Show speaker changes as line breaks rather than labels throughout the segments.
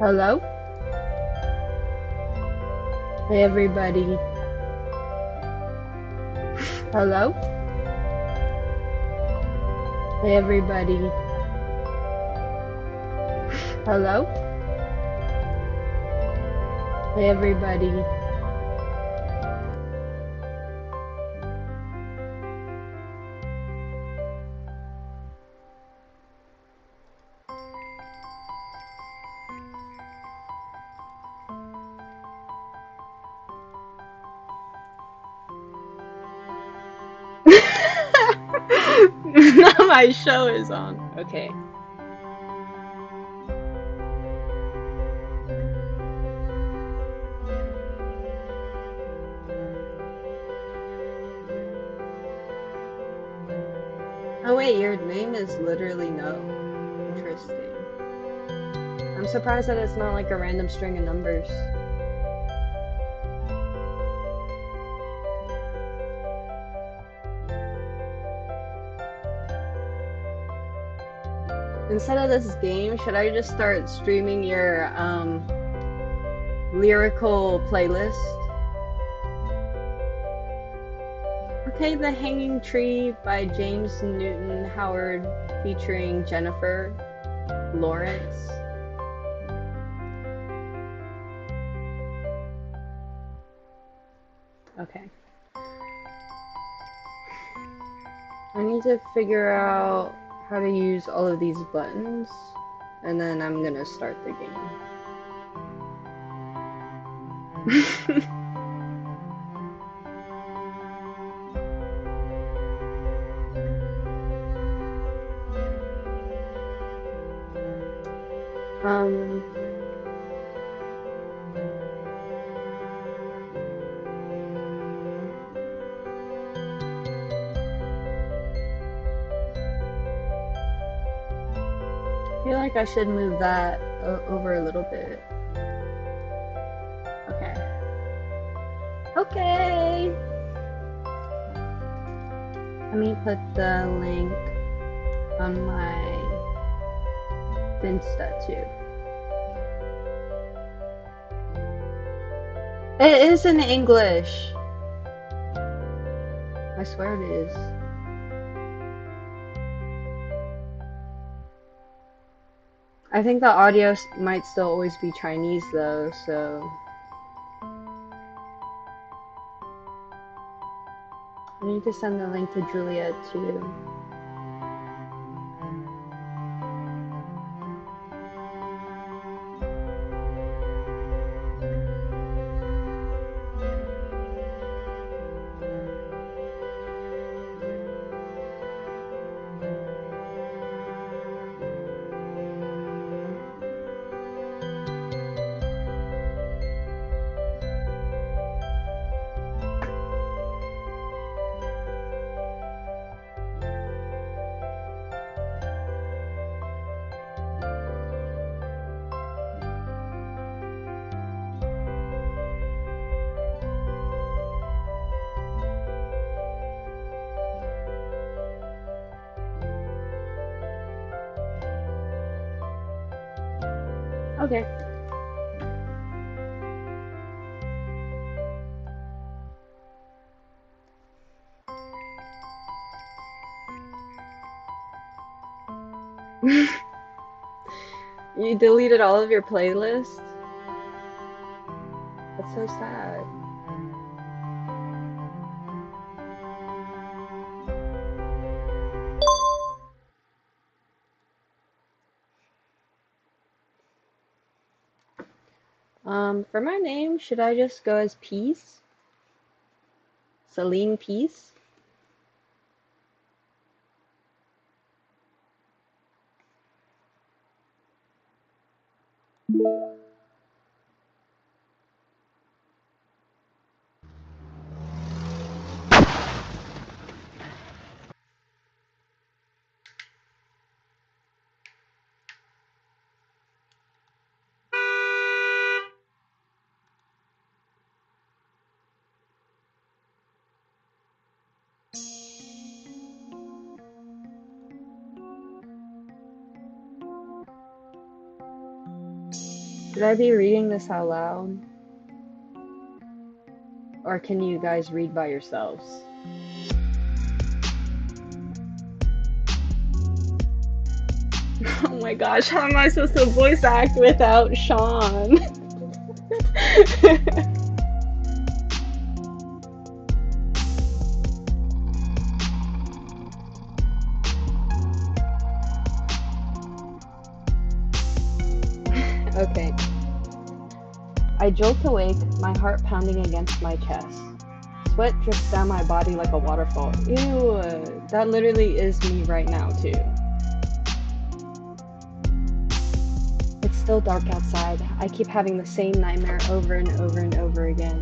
Hello? Hey everybody. Hello? Hey everybody. Hello? Hey everybody. Now my show is on. Okay. Oh wait, your name is literally No. Interesting. I'm surprised that it's not like a random string of numbers. Instead of this game, should I just start streaming your lyrical playlist? Okay, The Hanging Tree by James Newton Howard featuring Jennifer Lawrence. Okay. I need to figure out how to use all of these buttons, and then I'm gonna start the game. um, I feel like I should move that over a little bit. Okay. Okay! Let me put the link on my Finsta too. It is in English. I swear it is. I think the audio might still always be Chinese though, so I need to send the link to Julia too. Okay. You deleted all of your playlists? That's so sad. For my name, should I just go as Peace? Celine Peace? Should I be reading this out loud? Or can you guys read by yourselves? Oh my gosh, how am I supposed to voice act without Sean? Okay. I jolt awake, my heart pounding against my chest. Sweat drips down my body like a waterfall. Ew, that literally is me right now, too. It's still dark outside. I keep having the same nightmare over and over and over again.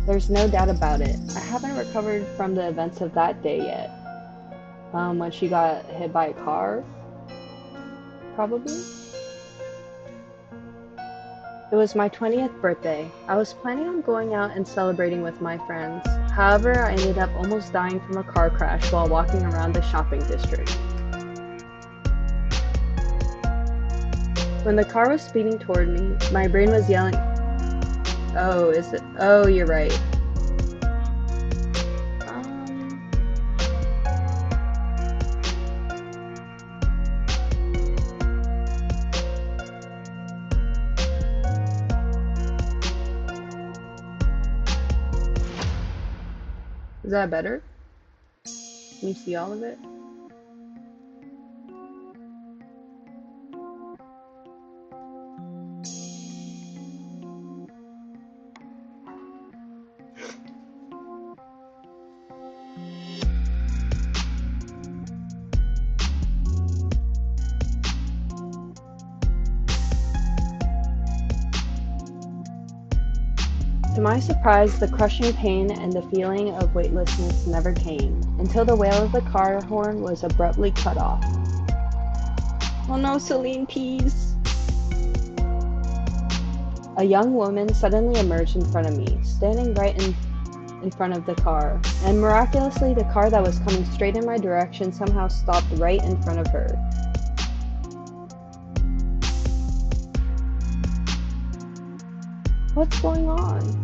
There's no doubt about it. I haven't recovered from the events of that day yet. When she got hit by a car? Probably? It was my 20th birthday. I was planning on going out and celebrating with my friends. However, I ended up almost dying from a car crash while walking around the shopping district. When the car was speeding toward me, my brain was yelling, "Oh, is it? Oh, you're right." Is that better? Can you see all of it? To my surprise, the crushing pain and the feeling of weightlessness never came, until the wail of the car horn was abruptly cut off. Oh no, Celine, please! A young woman suddenly emerged in front of me, standing right in front of the car, and miraculously the car that was coming straight in my direction somehow stopped right in front of her. What's going on?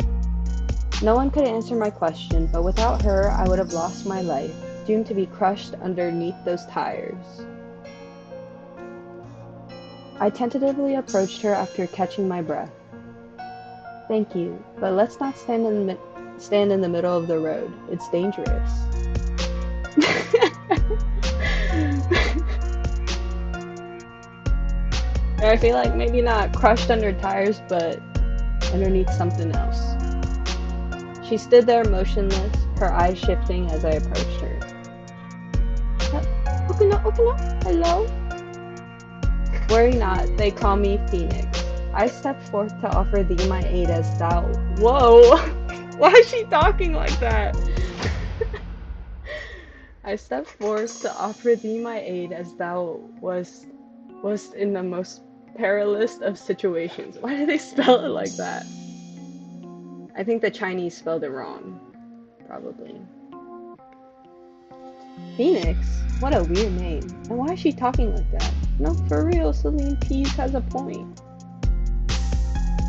No one could answer my question, but without her, I would have lost my life, doomed to be crushed underneath those tires. I tentatively approached her after catching my breath. "Thank you, but let's not stand in the middle of the road. It's dangerous." I feel like maybe not crushed under tires, but underneath something else. She stood there motionless, her eyes shifting as I approached her. Open up, hello? Worry not, they call me Phoenix. I stepped forth to offer thee my aid as thou— Whoa! Why is she talking like that? I stepped forth to offer thee my aid as thou wast in the most perilous of situations. Why did they spell it like that? I think the Chinese spelled it wrong. Probably. Phoenix? What a weird name. And why is she talking like that? No, for real, Celine Pease has a point.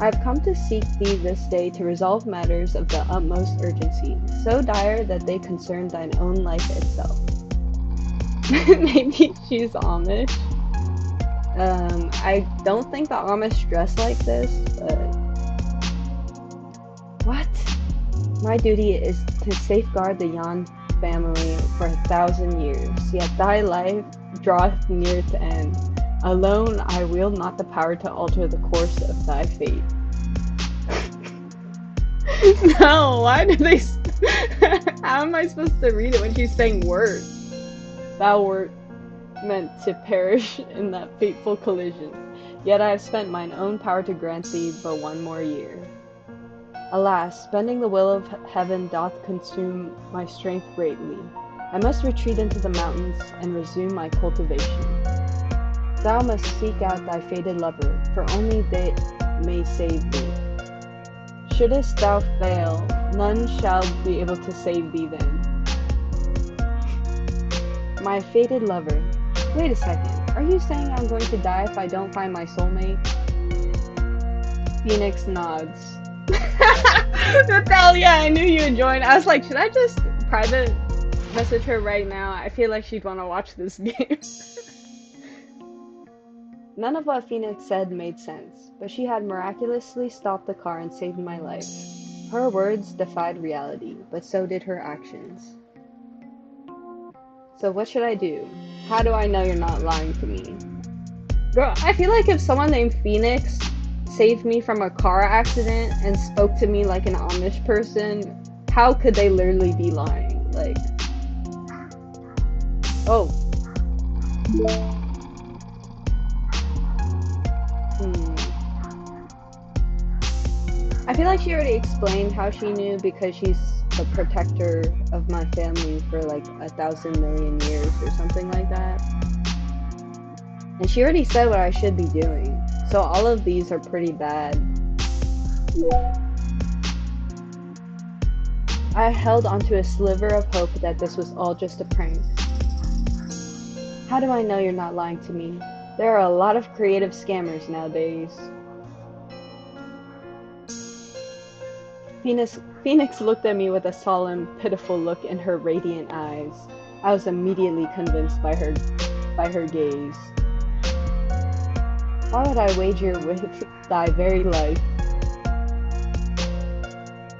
I have come to seek thee this day to resolve matters of the utmost urgency, so dire that they concern thine own life itself. Maybe she's Amish. I don't think the Amish dress like this, but... What? My duty is to safeguard the Yan family for 1,000 years, yet thy life draweth near to end. Alone I wield not the power to alter the course of thy fate. No, why do they... How am I supposed to read it when she's saying words? Thou wert meant to perish in that fateful collision, yet I have spent mine own power to grant thee but one more year. Alas, bending the will of heaven doth consume my strength greatly. I must retreat into the mountains and resume my cultivation. Thou must seek out thy fated lover, for only they may save thee. Shouldest thou fail, none shall be able to save thee then. My fated lover. Wait a second, are you saying I'm going to die if I don't find my soulmate? Phoenix nods. Natal, yeah, I knew you would join. I was like, should I just private message her right now? I feel like she'd want to watch this game. None of what Phoenix said made sense, but she had miraculously stopped the car and saved my life. Her words defied reality, but so did her actions. So what should I do? How do I know you're not lying to me? Girl, I feel like if someone named Phoenix saved me from a car accident and spoke to me like an Amish person, how could they literally be lying? Like, oh. I feel like she already explained how she knew because she's the protector of my family for like 1,000,000,000 years or something like that. And she already said what I should be doing. So all of these are pretty bad. I held onto a sliver of hope that this was all just a prank. How do I know you're not lying to me? There are a lot of creative scammers nowadays. Phoenix looked at me with a solemn, pitiful look in her radiant eyes. I was immediately convinced by her gaze. Why would I wager with thy very life?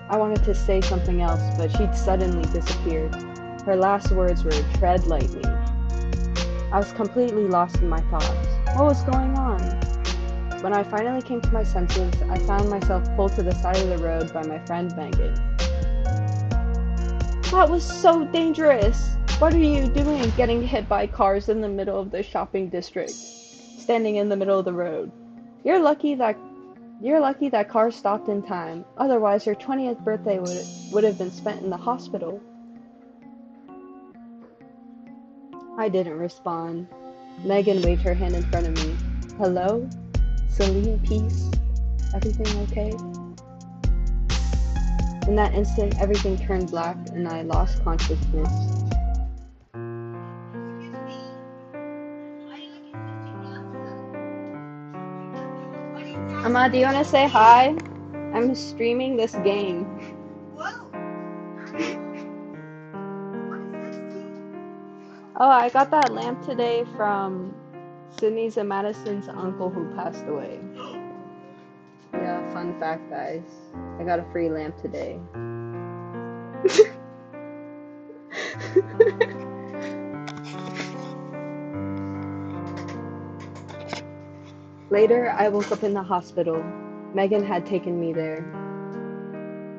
I wanted to say something else, but she'd suddenly disappeared. Her last words were, "Tread lightly." I was completely lost in my thoughts. What was going on? When I finally came to my senses, I found myself pulled to the side of the road by my friend Megan. That was so dangerous! What are you doing getting hit by cars in the middle of the shopping district? Standing in the middle of the road. You're lucky that car stopped in time. Otherwise, your 20th birthday would have been spent in the hospital. I didn't respond. Megan waved her hand in front of me. Hello? Celine, peace? Everything okay? In that instant, everything turned black and I lost consciousness. Amma, do you want to say hi? I'm streaming this game. Oh, I got that lamp today from Sydney's and Madison's uncle who passed away. Yeah, fun fact, guys. I got a free lamp today. Later, I woke up in the hospital. Megan had taken me there.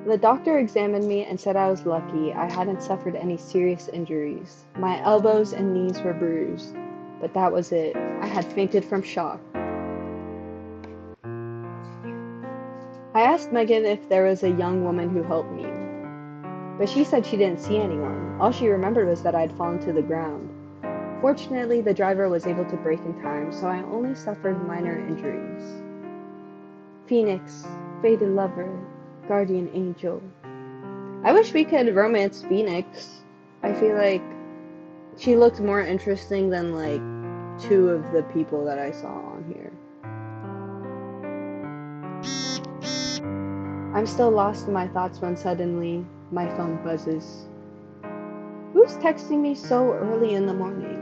The doctor examined me and said I was lucky. I hadn't suffered any serious injuries. My elbows and knees were bruised, but that was it. I had fainted from shock. I asked Megan if there was a young woman who helped me, but she said she didn't see anyone. All she remembered was that I'd fallen to the ground. Fortunately, the driver was able to brake in time, so I only suffered minor injuries. Phoenix, fated lover, guardian angel. I wish we could romance Phoenix. I feel like she looked more interesting than like two of the people that I saw on here. I'm still lost in my thoughts when suddenly my phone buzzes. Who's texting me so early in the morning?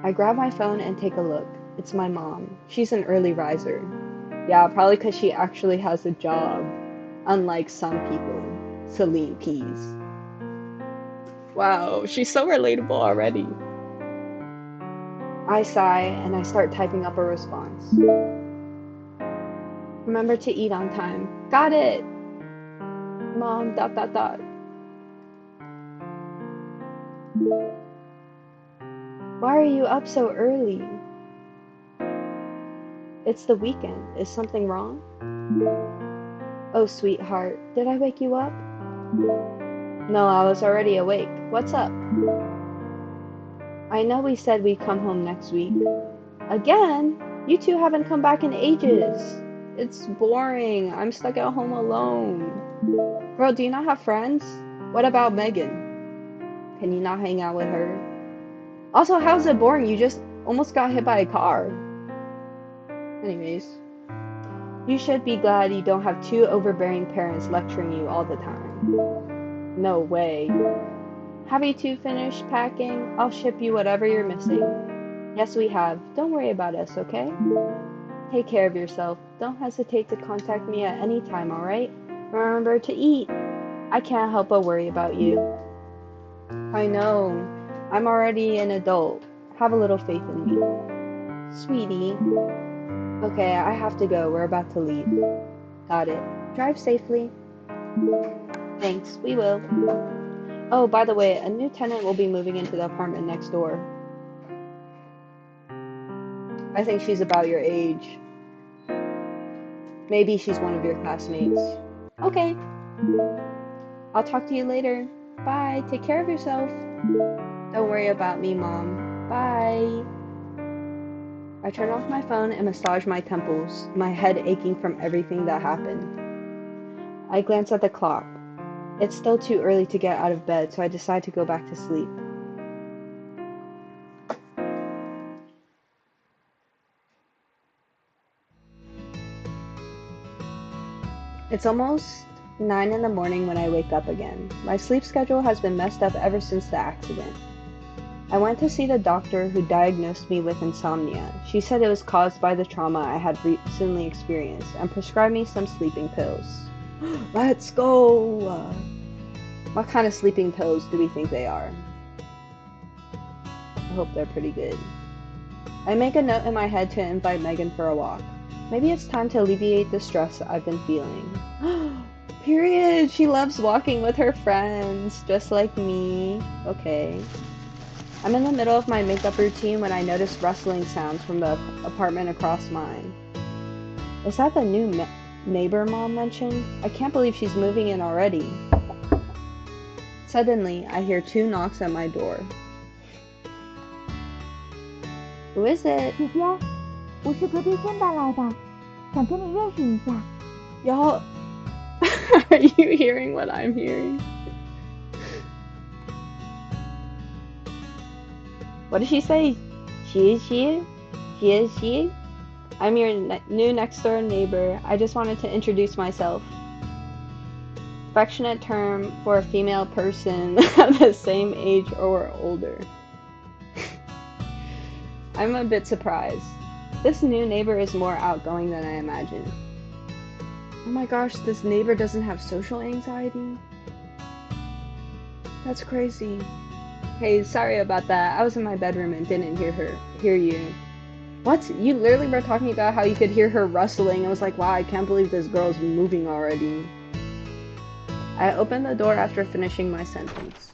I grab my phone and take a look. It's my mom. She's an early riser. Yeah, probably because she actually has a job, unlike some people. Celine Peas. Wow, she's so relatable already. I sigh and I start typing up a response. Remember to eat on time. Got it! Mom, ... Why are you up so early? It's the weekend. Is something wrong? Oh, sweetheart, did I wake you up? No, I was already awake. What's up? I know we said we'd come home next week. Again? You two haven't come back in ages. It's boring. I'm stuck at home alone. Girl, do you not have friends? What about Megan? Can you not hang out with her? Also, how's it boring? You just almost got hit by a car. Anyways. You should be glad you don't have two overbearing parents lecturing you all the time. No way. Have you two finished packing? I'll ship you whatever you're missing. Yes, we have. Don't worry about us, okay? Take care of yourself. Don't hesitate to contact me at any time, alright? Remember to eat. I can't help but worry about you. I know. I'm already an adult. Have a little faith in me. Sweetie. Okay, I have to go. We're about to leave. Got it. Drive safely. Thanks, we will. Oh, by the way, a new tenant will be moving into the apartment next door. I think she's about your age. Maybe she's one of your classmates. Okay. I'll talk to you later. Bye. Take care of yourself. Don't worry about me, Mom. Bye. I turn off my phone and massage my temples, my head aching from everything that happened. I glance at the clock. It's still too early to get out of bed, so I decide to go back to sleep. It's almost 9 in the morning when I wake up again. My sleep schedule has been messed up ever since the accident. I went to see the doctor who diagnosed me with insomnia. She said it was caused by the trauma I had recently experienced and prescribed me some sleeping pills. Let's go! What kind of sleeping pills do we think they are? I hope they're pretty good. I make a note in my head to invite Megan for a walk. Maybe it's time to alleviate the stress I've been feeling. Period! She loves walking with her friends, just like me. Okay. I'm in the middle of my makeup routine when I notice rustling sounds from the apartment across mine. Is that the new neighbor Mom mentioned? I can't believe she's moving in already. Suddenly, I hear 2 knocks at my door. Who is it?
姐姐，我是隔壁县搬来的，想跟你认识一下。
Y'all, are you hearing what I'm hearing? What did she say? She? I'm your new next door neighbor. I just wanted to introduce myself. Affectionate term for a female person of the same age or older. I'm a bit surprised. This new neighbor is more outgoing than I imagined. Oh my gosh, this neighbor doesn't have social anxiety? That's crazy. Hey, sorry about that. I was in my bedroom and didn't hear you. What? You literally were talking about how you could hear her rustling. I was like, wow, I can't believe this girl's moving already. I opened the door after finishing my sentence.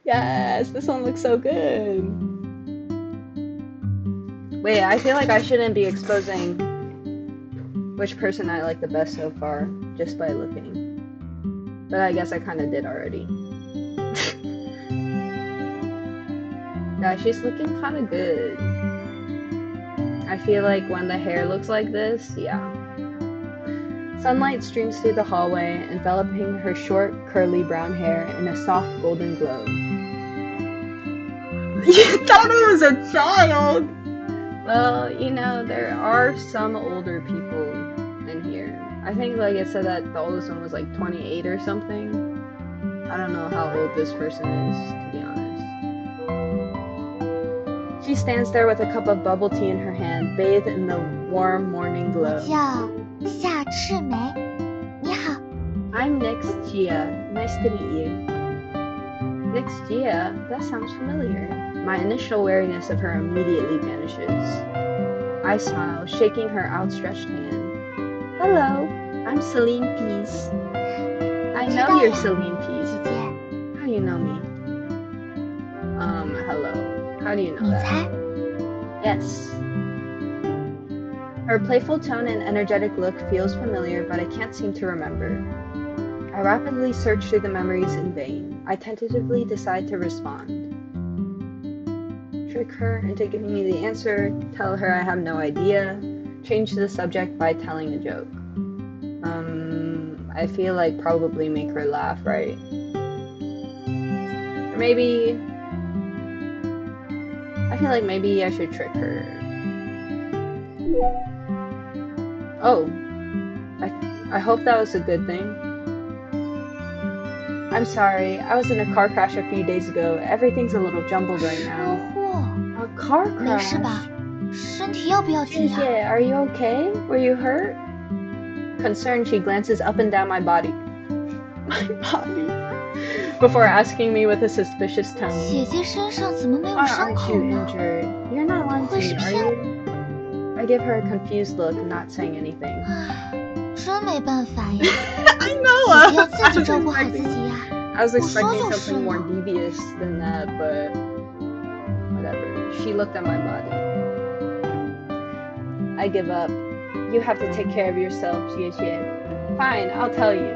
Yes, this one looks so good. Wait, I feel like I shouldn't be exposing which person I like the best so far, just by looking. But I guess I kind of did already. Yeah, she's looking kind of good. I feel like when the hair looks like this, yeah. Sunlight streams through the hallway, enveloping her short, curly brown hair in a soft golden glow. You thought it was a child! Well, you know, there are some older people in here. I think like it said that the oldest one was like 28 or something. I don't know how old this person is, to be honest. She stands there with a cup of bubble tea in her hand, bathed in the warm morning glow.
叫夏赤梅，你好。
I'm Nix Gia. Nice to meet you. Nix Gia? That sounds familiar. My initial wariness of her immediately vanishes. I smile, shaking her outstretched hand. Hello, I'm Celine Pease. I know you're Celine Pease.
姐姐，
How do you know me? Hello. How do you know
你
that?
猜？
Yes. Her playful tone and energetic look feels familiar, but I can't seem to remember. I rapidly search through the memories in vain. I tentatively decide to respond. Trick her into giving me the answer, tell her I have no idea, change the subject by telling a joke. I feel like probably make her laugh, right? Or maybe... I feel like maybe I should trick her. Oh, I hope that was a good thing. I'm sorry, I was in a car crash a few days ago. Everything's a little jumbled right
车
now.
祸，
A car
没事吧
crash?
身体要不要紧呀？
Xie, are you okay? Were you hurt? Concerned, she glances up and down my body. My body. Before asking me with a suspicious tone.
姐姐身上怎么没有
Why
伤
aren't
口
you
呢？
injured? You're not lying to
会是
me, are
骗
you? I give her a confused look, not saying anything.
唉，真没办法呀，
I know.
姐姐要自己照顾好自己呀。
I was
我说
expecting
就是
something more
嘛。
devious than that, but whatever. She looked at my body. I give up. You have to take care of yourself, Xie Xie. Fine, I'll tell you.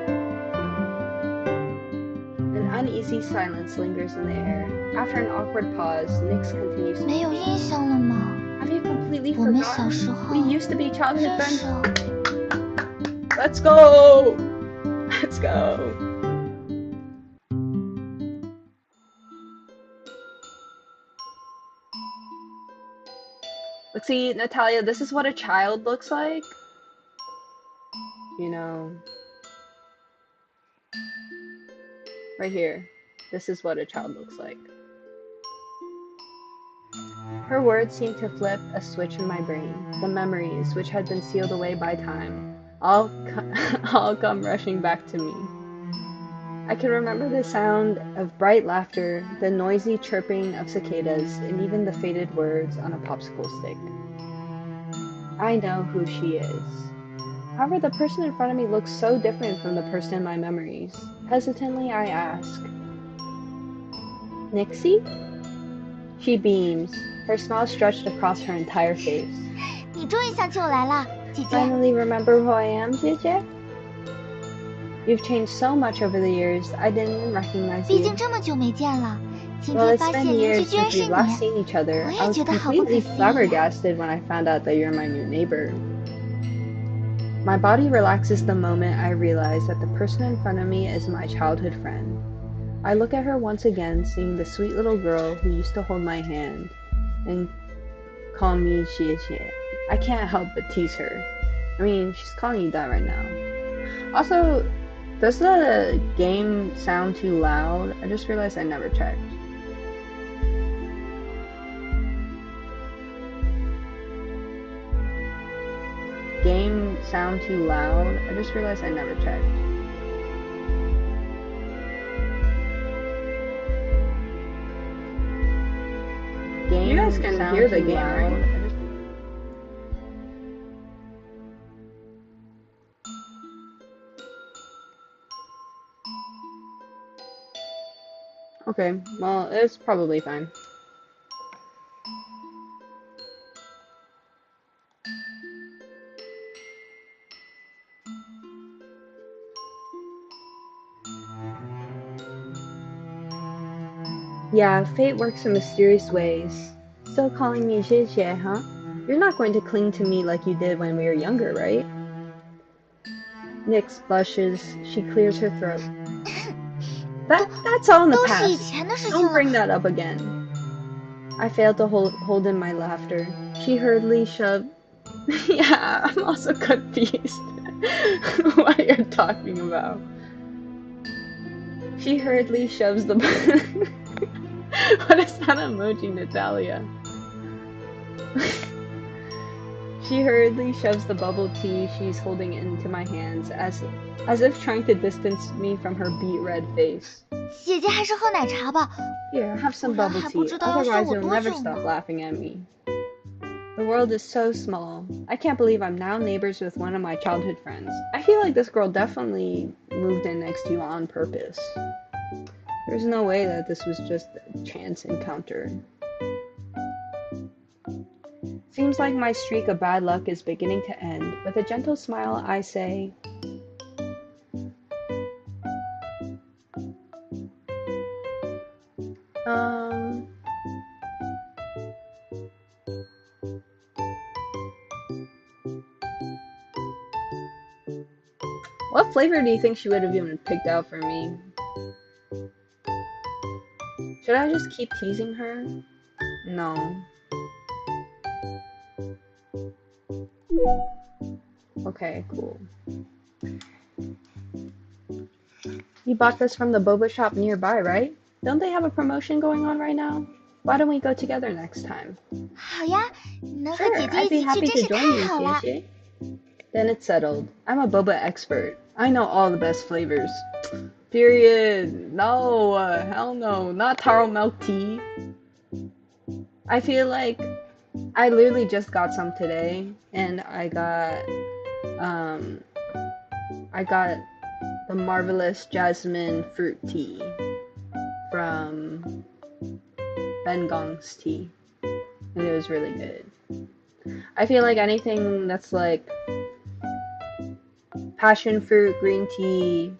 An uneasy silence lingers in the air. After an awkward pause, Nyx continues.
没有印象了吗？
Have you completely
我们小
forgotten?
时候
We used to be childhood
真
friends.
是
Let's go! Let's go! But see, Natalia, this is what a child looks like. You know. Right here. This is what a child looks like. Her words seemed to flip a switch in my brain. The memories, which had been sealed away by time, all come rushing back to me. I can remember the sound of bright laughter, the noisy chirping of cicadas, and even the faded words on a popsicle stick. I know who she is. However, the person in front of me looks so different from the person in my memories. Hesitantly, I ask, Nixie? She beams, her smile stretched across her entire face.
你终于想起我来了，姐姐。
Finally remember who I am, Jie? You've changed so much over the years, I didn't even recognize
毕
you.
竟这么久没见了，今
Well,
天
it's
发
been
现邻居
years
居然
since
是
we've last
你，
seen each other.
我
I
也
was
觉得好不可
completely
思议呀。
flabbergasted when I found out that you're my new neighbor. My body relaxes the moment I realize that the person in front of me is my childhood friend. I look at her once again, seeing the sweet little girl who used to hold my hand and call me Xie Xie. I can't help but tease her. I mean, she's calling you that right now. Also, does the game sound too loud? I just realized I never checked. Game sound too loud? I just realized I never checked. Game
You guys can
sound
hear the
too
game,
loud.
right?
Okay, well, it's probably fine. Yeah, fate works in mysterious ways. Still calling me Xie Xie, huh? You're not going to cling to me like you did when we were younger, right? Nyx blushes. She clears her throat. That's all in the
都是以
past.
前的事情
Don't
了。
bring that up again. I failed to hold in my laughter. She hurriedly shoved. Yeah, I'm also confused what you're talking about. She hurriedly shoves the. What is that emoji, Natalia? She hurriedly shoves the bubble tea she's holding into my hands, as if trying to distance me from her beet red face.
姐姐还是喝奶茶吧。
Here, have some
不然
bubble
还不
tea,
知道要受
otherwise
我
you'll
多
never
久
stop
呢。
laughing at me. The world is so small. I can't believe I'm now neighbors with one of my childhood friends. I feel like this girl definitely moved in next to you on purpose. There's no way that this was just a chance encounter. Seems like my streak of bad luck is beginning to end. With a gentle smile, I say, what flavor do you think she would have even picked out for me? Should I just keep teasing her? No. Okay, cool. You bought this from the boba shop nearby, right? Don't they have a promotion going on right now? Why don't we go together next time?
好呀，能和
Sure,
姐姐
I'd
一
be
起去
happy
真
to
是
join
太
you,
好了。
Xie. Then it's settled. I'm a boba expert. I know all the best flavors. Period. No, hell no. Not taro milk tea. I feel like I literally just got some today, and um, I got the marvelous jasmine fruit tea from Bengong's tea, and it was really good. I feel like anything that's like passion fruit green tea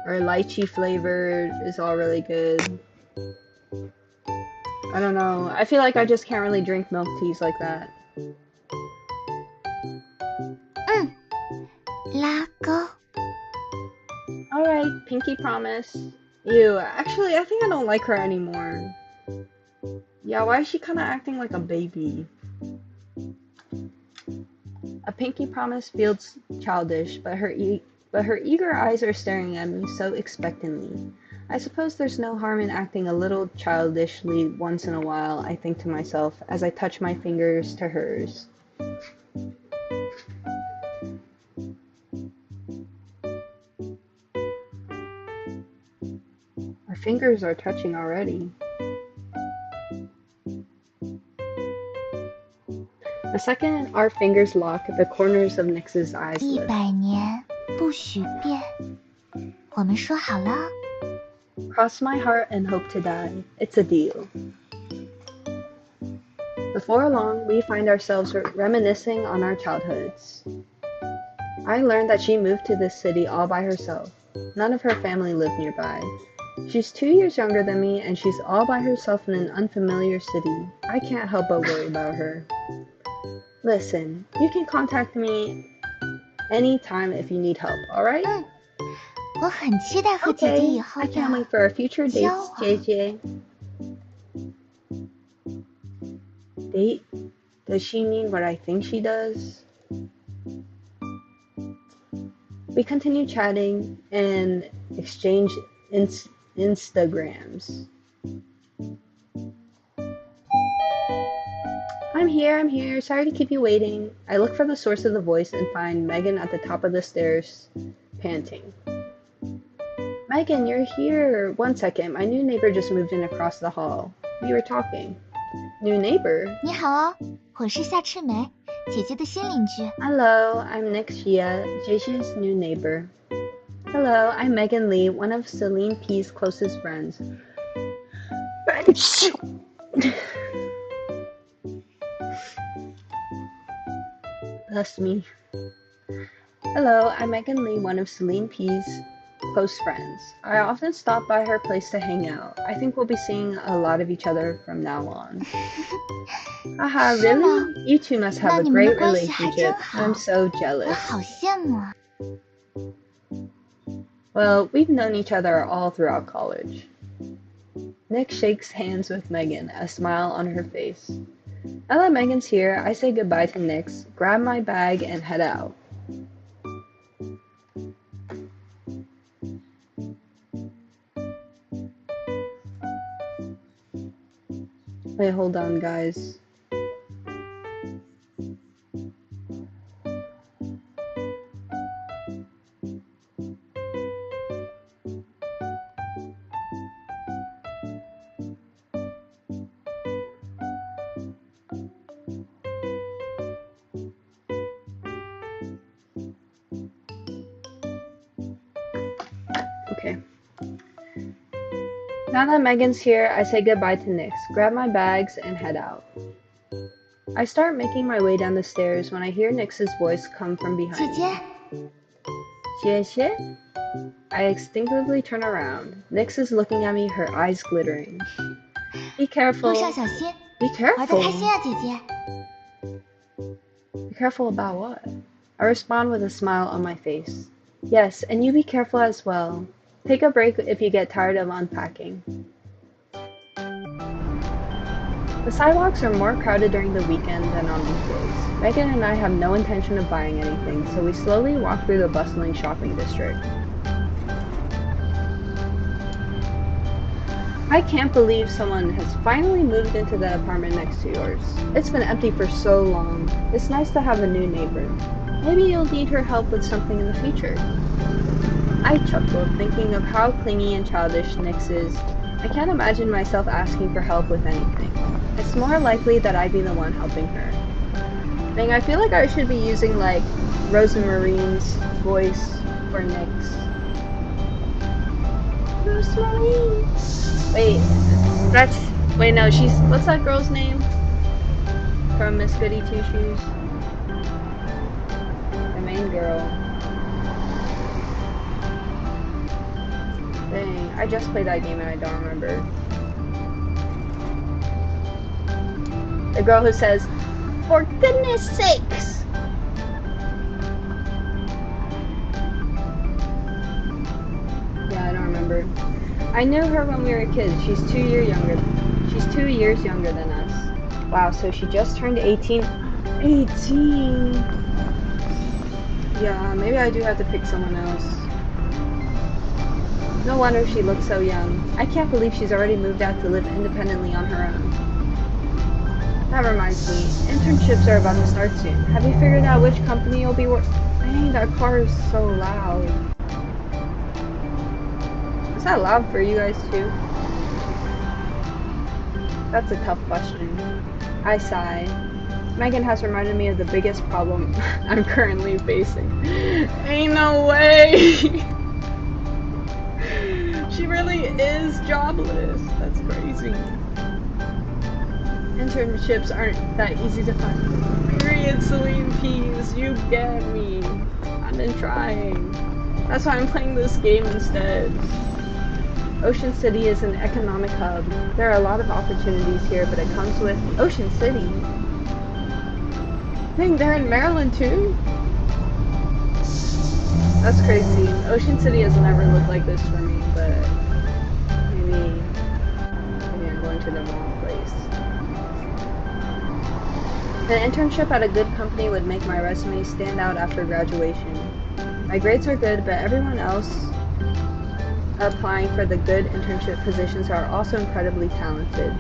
or lychee flavored is all really good. I don't know. I feel like I just can't really drink milk teas like that.
拉钩。
Alright, pinky promise. Ew, actually, I think I don't like her anymore. Yeah, why is she kind of acting like a baby? A pinky promise feels childish, but her eager eyes are staring at me so expectantly. I suppose there's no harm in acting a little childishly once in a while, I think to myself, as I touch my fingers to hers. Our fingers are touching already. The second our fingers lock, the corners of Nyx's eyes lift.
100年不许变，我们说好了。
Cross my heart and hope to die. It's a deal. Before long, we find ourselves reminiscing on our childhoods. I learned that she moved to this city all by herself. None of her family lived nearby. She's 2 years younger than me, and she's all by herself in an unfamiliar city. I can't help but worry about her. Listen, you can contact me anytime if you need help, alright?
我很期待和姐姐
Okay,
以后
I can't
的
wait for our future dates,
交往。
JJ. Date? Does she mean what I think she does? We continue chatting and exchange Instagrams. I'm here. Sorry to keep you waiting. I look for the source of the voice and find Megan at the top of the stairs, panting. Megan, you're here. 1 second, my new neighbor just moved in across the hall. We were talking. New neighbor?
你好哦，我是夏赤梅，姐姐的新邻居。
Hello, I'm Nick Shia, JJ's new neighbor. Hello, I'm Megan Lee, one of Celine P's closest friends. Bless me. Hello, I'm Megan Lee, one of Celine P's close friends. I often stop by her place to hang out. I think we'll be seeing a lot of each other from now on. Haha, really? You two must have a great relationship. I'm so
我
jealous.
好羡慕啊！
Well, we've known each other all throughout college. Nick shakes hands with Megan, a smile on her face. Now that Megan's here, I say goodbye to Nick's, grab my bag, and head out. Wait, hold on, guys. Okay. Now that Megan's here, I say goodbye to Nyx, grab my bags, and head out. I start making my way down the stairs when I hear Nyx's voice come from
姐
behind
姐，
me. 谢谢? I instinctively turn around. Nyx is looking at me, her eyes glittering. Be
路
careful.
上小心，
Be
玩得
careful.
开心啊，姐姐。
Be careful about what? I respond with a smile on my face. Yes, and you be careful as well. Take a break if you get tired of unpacking. The sidewalks are more crowded during the weekend than on weekdays. Megan and I have no intention of buying anything, so we slowly walk through the bustling shopping district. I can't believe someone has finally moved into the apartment next to yours. It's been empty for so long. It's nice to have a new neighbor. Maybe you'll need her help with something in the future. I chuckled, thinking of how clingy and childish Nyx is. I can't imagine myself asking for help with anything. It's more likely that I'd be the one helping her. Dang, I feel like I should be using, like, Rosemarine's voice for Nyx. Rosemarine! Wait, wait, no, what's that girl's name? From Miss Goody Two Shoes? The main girl. Dang, I just played that game and I don't remember. The girl who says, "For goodness sakes!" Yeah, I don't remember. I knew her when we were kids. She's 2 years younger than us. Wow, so she just turned 18. 18! Yeah, maybe I do have to pick someone else. No wonder she looks so young. I can't believe she's already moved out to live independently on her own. That reminds me, internships are about to start soon. Have you figured out which company you'll be working? Dang, that car is so loud. Is that loud for you guys too? That's a tough question. I sigh. Megan has reminded me of the biggest problem I'm currently facing. Ain't no way! She really is jobless. That's crazy. Internships aren't that easy to find. Period, Celine Peas. You get me. I've been trying. That's why I'm playing this game instead. Ocean City is an economic hub. There are a lot of opportunities here, but it comes with Ocean City. Dang, they're in Maryland too? That's crazy. Ocean City has never looked like this for me, but maybe I'm going to the wrong place. An internship at a good company would make my resume stand out after graduation. My grades are good, but everyone else applying for the good internship positions are also incredibly talented.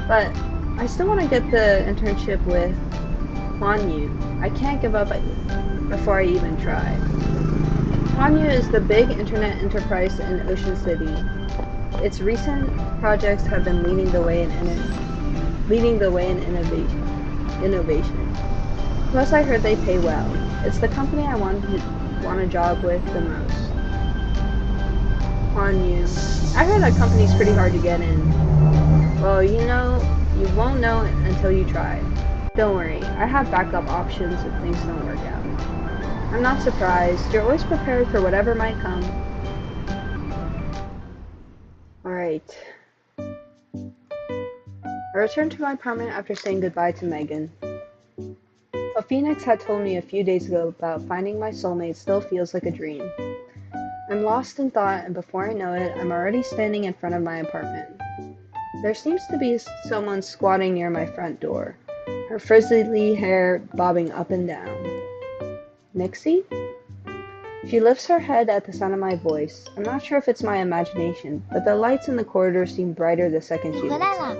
But I still want to get the internship with Hanyu. I can't give up before I even try. Hanyu is the big internet enterprise in Ocean City. Its recent projects have been leading the way in innovation. Plus, I heard they pay well. It's the company I want a job with the most. Hanyu. I heard that company's pretty hard to get in. Well, you won't know until you try. Don't worry, I have backup options if things don't work out. I'm not surprised. You're always prepared for whatever might come. Alright. I returned to my apartment after saying goodbye to Megan. What Phoenix had told me a few days ago about finding my soulmate still feels like a dream. I'm lost in thought, and before I know it, I'm already standing in front of my apartment. There seems to be someone squatting near my front door, her frizzly hair bobbing up and down. Nixie? She lifts her head at the sound of my voice. I'm not sure if it's my imagination, but the lights in the corridor seem brighter the second she looks up.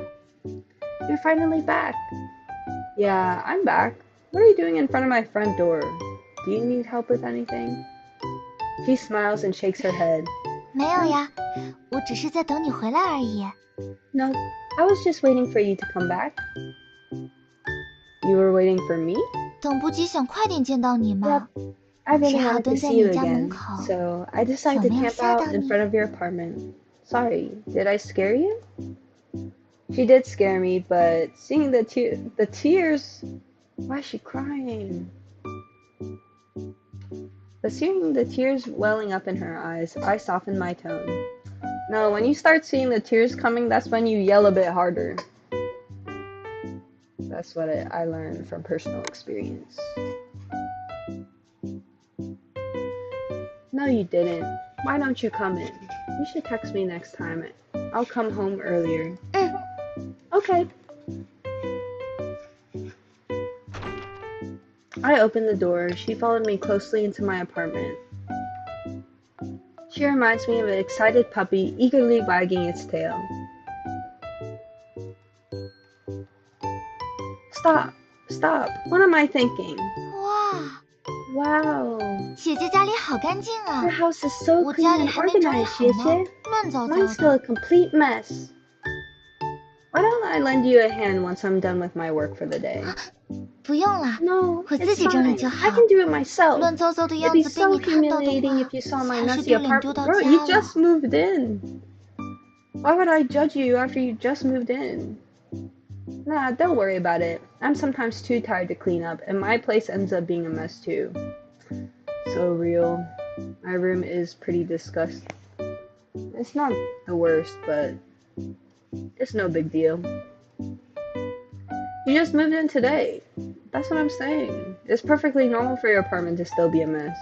You're finally back. Yeah, I'm back. What are you doing in front of my front door? Do you need help with anything? She smiles and shakes her head.
没有呀，我只是在等你回来而已。
No, I was just waiting for you to come back. You were waiting for me?
等不及想快点见到你嘛。
Yep. I really wanted to see you again, so I decided to camp out in front of your apartment. Sorry, did I scare you? She did scare me, but seeing the tears... Why is she crying? But seeing the tears welling up in her eyes, I softened my tone. No, when you start seeing the tears coming, that's when you yell a bit harder. That's what I learned from personal experience. No, you didn't. Why don't you come in? You should text me next time. I'll come home earlier. Okay. I opened the door. She followed me closely into my apartment. She reminds me of an excited puppy eagerly wagging its tail. Stop! Stop! What am I thinking?
哇，
Wow!
姐姐家里好干净
Your
啊！
house is so
我
clean
家里
and
还没整理
organized,
好呢，
Xie.
乱糟
Mine's
糟
still a
的。
complete mess. Why don't I lend you a hand once I'm done with my work for the day?
不用了，
No,
我自
it's
己整理
fine.
就
I
好。
can do it myself.
乱糟糟的
It'd
样
be
子被
so
你看到的
humiliating
话，
if you saw my
才是
messy
丢脸丢
apartment.
到
Bro,
家
you
了。
just moved in. Why would I judge you after you just moved in? Nah, don't worry about it. I'm sometimes too tired to clean up, and my place ends up being a mess too. So real. My room is pretty disgusting. It's not the worst, but it's no big deal. You just moved in today. That's what I'm saying. It's perfectly normal for your apartment to still be a mess.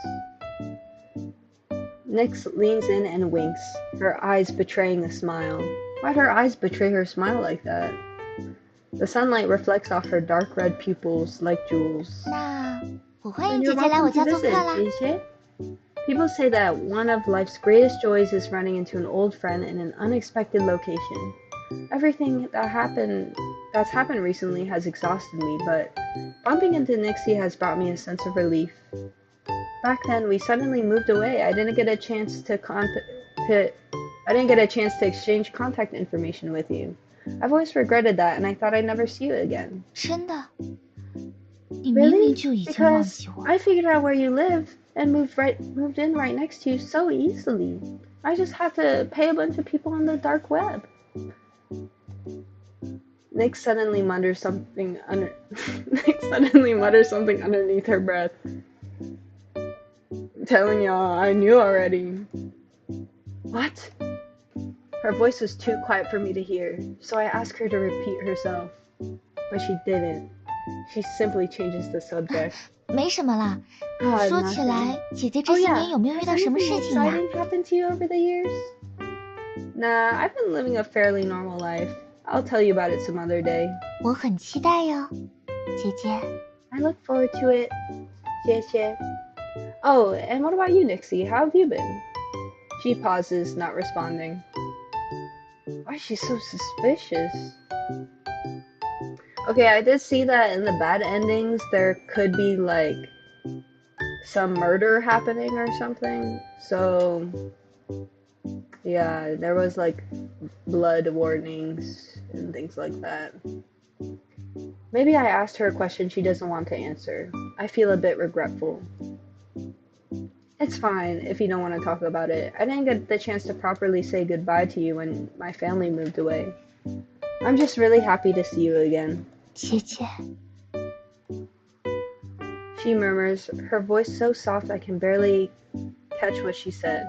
Nyx leans in and winks, her eyes betraying a smile. Why'd her eyes betray her smile like that? The sunlight reflects off her dark red pupils like jewels.
那我欢迎
And
姐
you're
姐来我
welcome to
家做客
visit,
啦。
Xie. People say that one of life's greatest joys is running into an old friend in an unexpected location. Everything that's happened recently has exhausted me, but bumping into Nixie has brought me a sense of relief. Back then, we suddenly moved away. I didn't get a chance to exchange contact information with you. I've always regretted that, and I thought I'd never see you again.
真的？你明明
Really?
就已经忘
Because
记我。
I figured out where you live and moved in right next to you so easily. I just had to pay a bunch of people on the dark web. Nick suddenly mutters something underneath her breath. I'm telling y'all, I knew already. What? Her voice was too quiet for me to hear, so I asked her to repeat herself. But she didn't. She simply changes the subject.
没什么啦。
God,
说起
nothing.
来，姐姐这
Oh
些
yeah,
年有没有遇
has
到什么
anything
事情呀？
exciting happened to you over the years? Nah, I've been living a fairly normal life. I'll tell you about it some other day.
我很期待哟，姐姐。
I look forward to it. 谢谢. Oh, and what about you, Nixie? How have you been? She pauses, not responding. Why is she so suspicious? Okay, I did see that in the bad endings there could be like some murder happening or something. So yeah, there was like blood warnings and things like that. Maybe I asked her a question she doesn't want to answer. I feel a bit regretful. It's fine if you don't want to talk about it. I didn't get the chance to properly say goodbye to you when my family moved away. I'm just really happy to see you again.
姐姐，
She murmurs, her voice so soft I can barely catch what she said.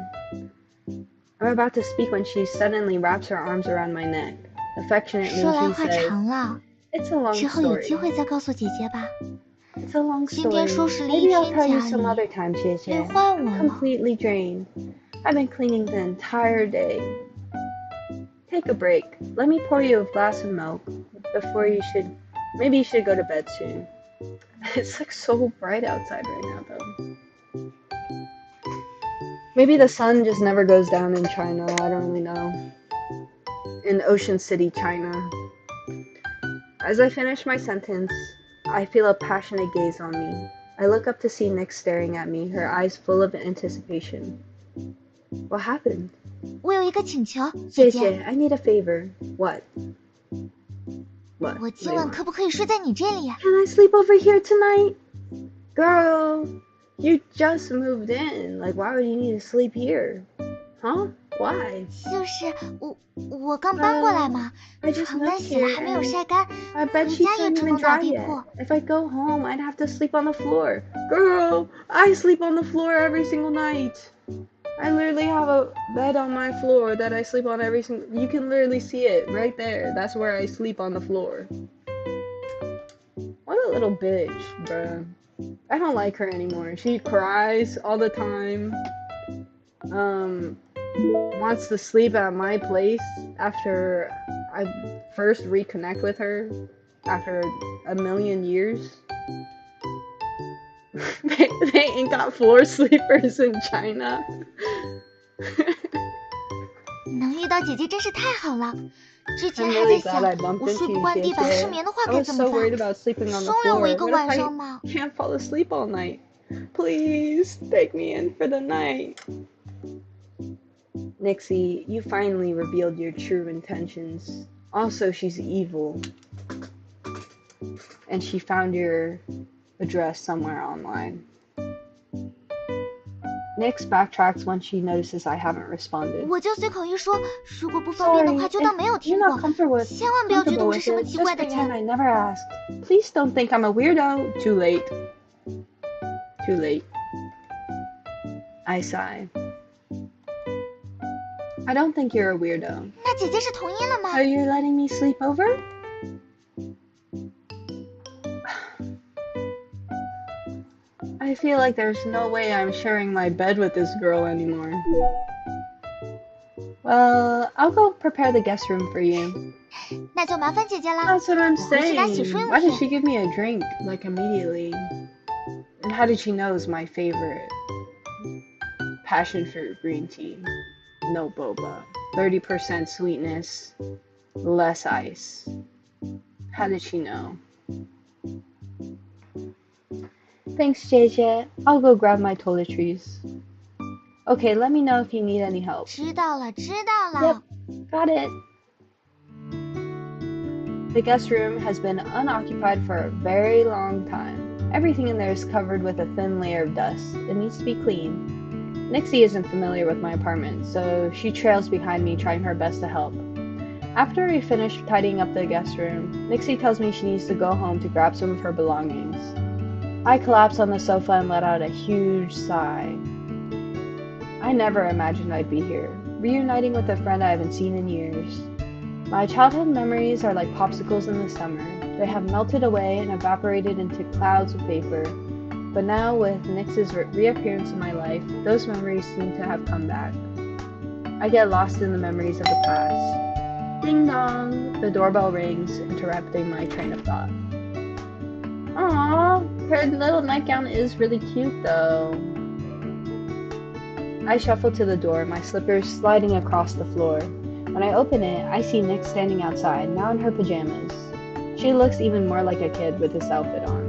I'm about to speak when she suddenly wraps her arms around my neck. Affectionately,
说来
she
话
says,
长了，
It's a long
之后有
story.
机会再告诉姐姐吧。
It's a long
今天
story.
收拾了一
Maybe I'll
天
tell you
家
some
里，
other time,
累
Xie.
坏我
I'm
了。
completely drained. I've been cleaning the entire day. Take a break. Let me pour you a glass of milk before maybe you should go to bed soon. It's like so bright outside right now though. Maybe the sun just never goes down in China, I don't really know. In Ocean City, China. As I finish my sentence, I feel a passionate gaze on me. I look up to see Nick staring at me, her eyes full of anticipation. What happened?
我有一个请求，姐姐，
Xie, I need a favor. What? What?
我今晚可不可以睡在你这里？
Can I sleep over here tonight? Girl, you just moved in. Like, why would you need to sleep here? Huh? Why?
就是我刚搬过来嘛，
I just
床单
moved
洗了
here
还没有
and
晒干，
I
回
bet she
家也
couldn't
直
even
弄打
dry
地
yet.
铺。
If I go home, I'd have to sleep on the floor. Girl, I sleep on the floor every single night. I literally have a bed on my floor that I sleep on every single... You can literally see it right there. That's where I sleep on the floor. What a little bitch, bruh. I don't like her anymore. She cries all the time. Wants to sleep at my place after I first reconnect with her after a million years. they ain't got floor sleepers in China.
能遇到姐姐真是太好了。之前
I'm
还
really
在
glad
想，
I bumped
我睡
into
不
you,
惯地板失
Jie.
眠的话
I
该
was
怎么
so worried
办？
about sleeping on the
松了我
floor.
一个
What if
晚
I
上吧。
can't fall asleep all night? Please take me in for the night. Nixie, you finally revealed your true intentions. Also, she's evil. And she found your address somewhere online. Nix backtracks when she notices I haven't responded.
我就随口一说，如果不方便的
Sorry,
话，就当没有
if
听
you're
过。
not comfortable
千万不要觉得我是什么
with it,
奇
just
怪的
pretend
人。
I never asked. Please don't think I'm a weirdo. Too late. Too late. I sigh. I don't think you're a weirdo.
那姐姐是同意了吗？
So you're letting me sleep over? I feel like there's no way I'm sharing my bed with this girl anymore. Well, I'll go prepare the guest room for you.
那就麻烦姐姐啦。
That's what I'm
我回去拿洗
saying.
漱用
Why did
品。
she give me a drink, like, immediately? And how did she know it's my favorite? Passion fruit green tea. No boba. 30% sweetness. Less ice. How did she know? Thanks, JJ. I'll go grab my toiletries. Okay, let me know if you need any help.
知道了，知道了。
Got it. The guest room has been unoccupied for a very long time. Everything in there is covered with a thin layer of dust. It needs to be cleaned. Nixie isn't familiar with my apartment, so she trails behind me trying her best to help. After we finish tidying up the guest room, Nixie tells me she needs to go home to grab some of her belongings. I collapse on the sofa and let out a huge sigh. I never imagined I'd be here, reuniting with a friend I haven't seen in years. My childhood memories are like popsicles in the summer. They have melted away and evaporated into clouds of vapor. But now, with Nix's reappearance in my life, those memories seem to have come back. I get lost in the memories of the past. Ding dong! The doorbell rings, interrupting my train of thought. Aww, her little nightgown is really cute though. I shuffle to the door, my slippers sliding across the floor. When I open it, I see Nix standing outside, now in her pajamas. She looks even more like a kid with this outfit on.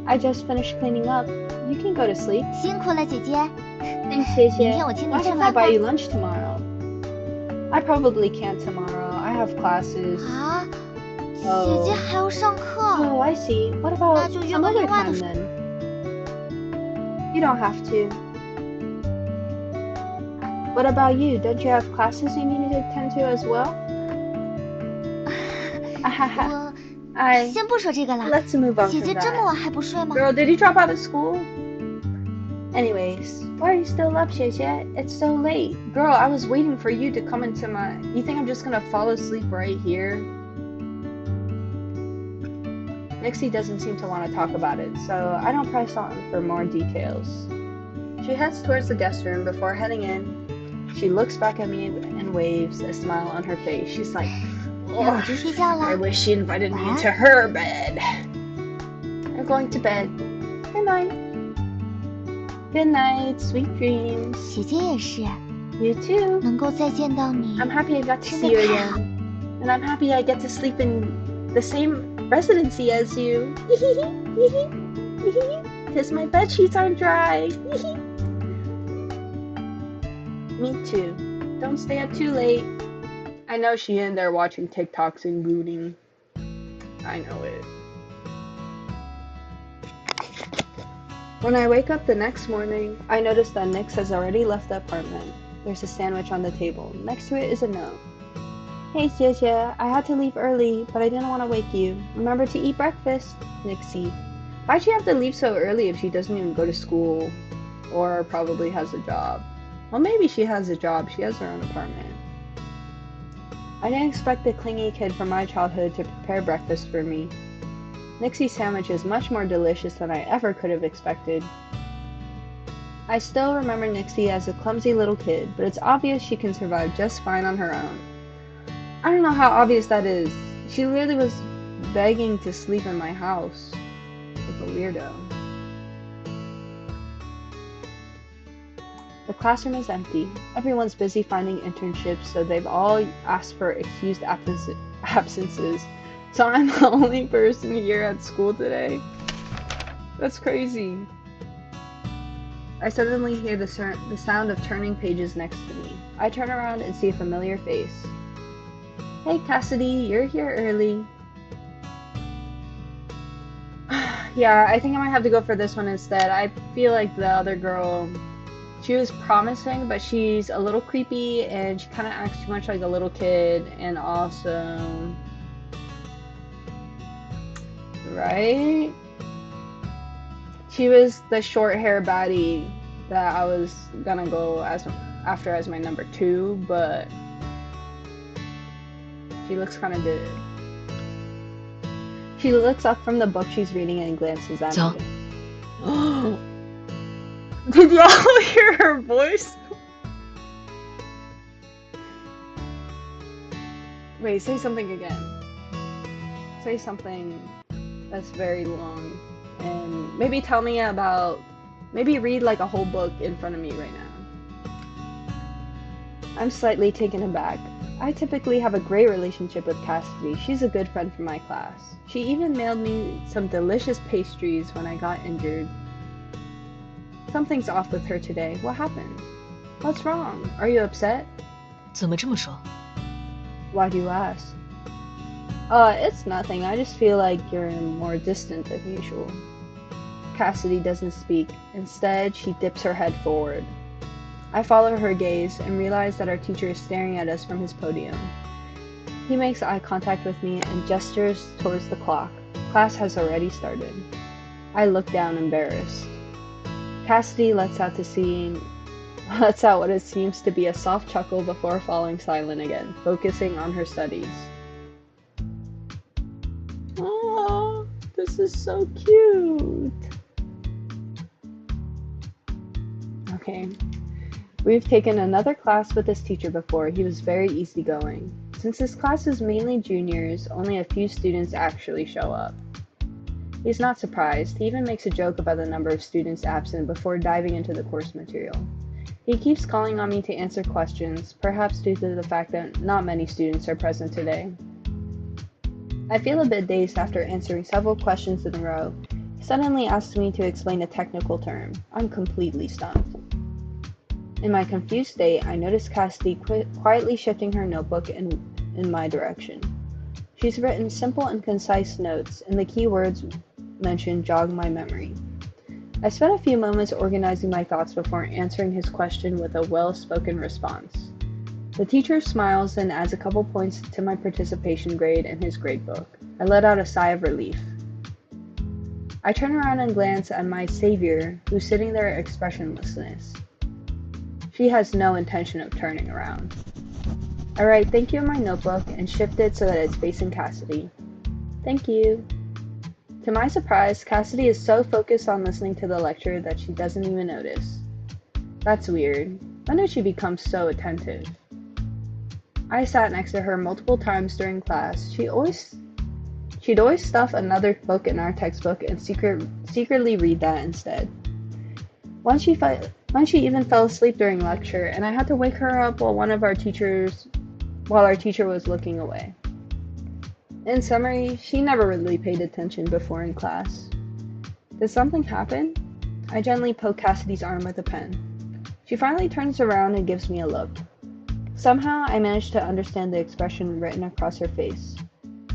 I just finished cleaning up. You can go to sleep.
辛苦了，姐姐。
Thanks, 谢谢.
明天我请你
Why
吃
don't I
饭吧。
buy you lunch tomorrow? I probably can't tomorrow. I have classes.
啊，
Oh.
姐姐还要上课。
Oh, I see. What about
那就约
some
个
other
另外的
time
时
then? You don't have to. What about you? Don't you have classes you need to attend to as well?
我
I.
先不说这个了。
Let's move on
姐
from
姐这么
that.
晚还不睡吗？
Girl, did you drop out of school? Anyways, why are you still up, Xie? It's so late. Girl, I was waiting for you to come into my... You think I'm just gonna fall asleep right here? Nixie doesn't seem to want to talk about it, so I don't press on for more details. She heads towards the guest room before heading in. She looks back at me and waves, a smile on her face. She's like,
那我去睡觉
I
了。
wish she invited me
晚安。
into her bed. I'm going to bed. Good night. Good night, sweet dreams.
姐姐也是，
You too.
能够再见到你，
I'm happy I got to
真
see
的
you
太好。
again. And I'm happy I get to sleep in the same residency as you. Because my bed sheets aren't dry. Me too. Don't stay up too late. I know she in there watching TikToks and booting. I know it. When I wake up the next morning, I notice that Nix has already left the apartment. There's a sandwich on the table. Next to it is a note. Hey, Xie, I had to leave early, but I didn't want to wake you. Remember to eat breakfast, Nixie. Why'd she have to leave so early if she doesn't even go to school? Or probably has a job. Well, maybe she has a job. She has her own apartment. I didn't expect the clingy kid from my childhood to prepare breakfast for me. Nixie's sandwich is much more delicious than I ever could have expected. I still remember Nixie as a clumsy little kid, but it's obvious she can survive just fine on her own. I don't know how obvious that is. She literally was begging to sleep in my house. Like a weirdo. The classroom is empty. Everyone's busy finding internships, so they've all asked for excused absences. So I'm the only person here at school today. That's crazy. I suddenly hear the sound of turning pages next to me. I turn around and see a familiar face. Hey Cassidy, you're here early. Yeah, I think I might have to go for this one instead. I feel like the other girl, she was promising, but she's a little creepy and she kind of acts too much like a little kid, and also, right? She was the short hair baddie that I was gonna go after as my number 2, but she looks kind of good. She looks up from the book she's reading and glances at me. Did y'all hear her voice? Wait, say something again. Say something that's very long. And maybe tell me about, maybe read like a whole book in front of me right now. I'm slightly taken aback. I typically have a great relationship with Cassidy. She's a good friend from my class. She even mailed me some delicious pastries when I got injured. Something's off with her today. What happened? What's wrong? Are you upset?
怎么这么说?
Why do you ask? It's nothing. I just feel like you're more distant than usual. Cassidy doesn't speak. Instead, she dips her head forward. I follow her gaze and realize that our teacher is staring at us from his podium. He makes eye contact with me and gestures towards the clock. Class has already started. I look down, embarrassed. Cassidy lets out what it seems to be a soft chuckle before falling silent again, focusing on her studies. Oh, this is so cute. Okay. We've taken another class with this teacher before. He was very easygoing. Since his class is mainly juniors, only a few students actually show up. He's not surprised. He even makes a joke about the number of students absent before diving into the course material. He keeps calling on me to answer questions, perhaps due to the fact that not many students are present today. I feel a bit dazed after answering several questions in a row. He suddenly asks me to explain a technical term. I'm completely stumped. In my confused state, I notice Cassidy quietly shifting her notebook in my direction. She's written simple and concise notes, and the key words mentioned jog my memory. I spent a few moments organizing my thoughts before answering his question with a well-spoken response. The teacher smiles and adds a couple points to my participation grade in his gradebook. I let out a sigh of relief. I turn around and glance at my savior, who's sitting there expressionlessness. She has no intention of turning around. I write thank you in my notebook and shift it so that it's facing Cassidy. Thank you. To my surprise, Cassidy is so focused on listening to the lecture that she doesn't even notice. That's weird. When did she become so attentive? I sat next to her multiple times during class. She'd always stuff another book in our textbook and secretly read that instead. Once she even fell asleep during lecture, and I had to wake her up while our teacher was looking away. In summary, she never really paid attention before in class. Did something happen? I gently poke Cassidy's arm with a pen. She finally turns around and gives me a look. Somehow, I managed to understand the expression written across her face.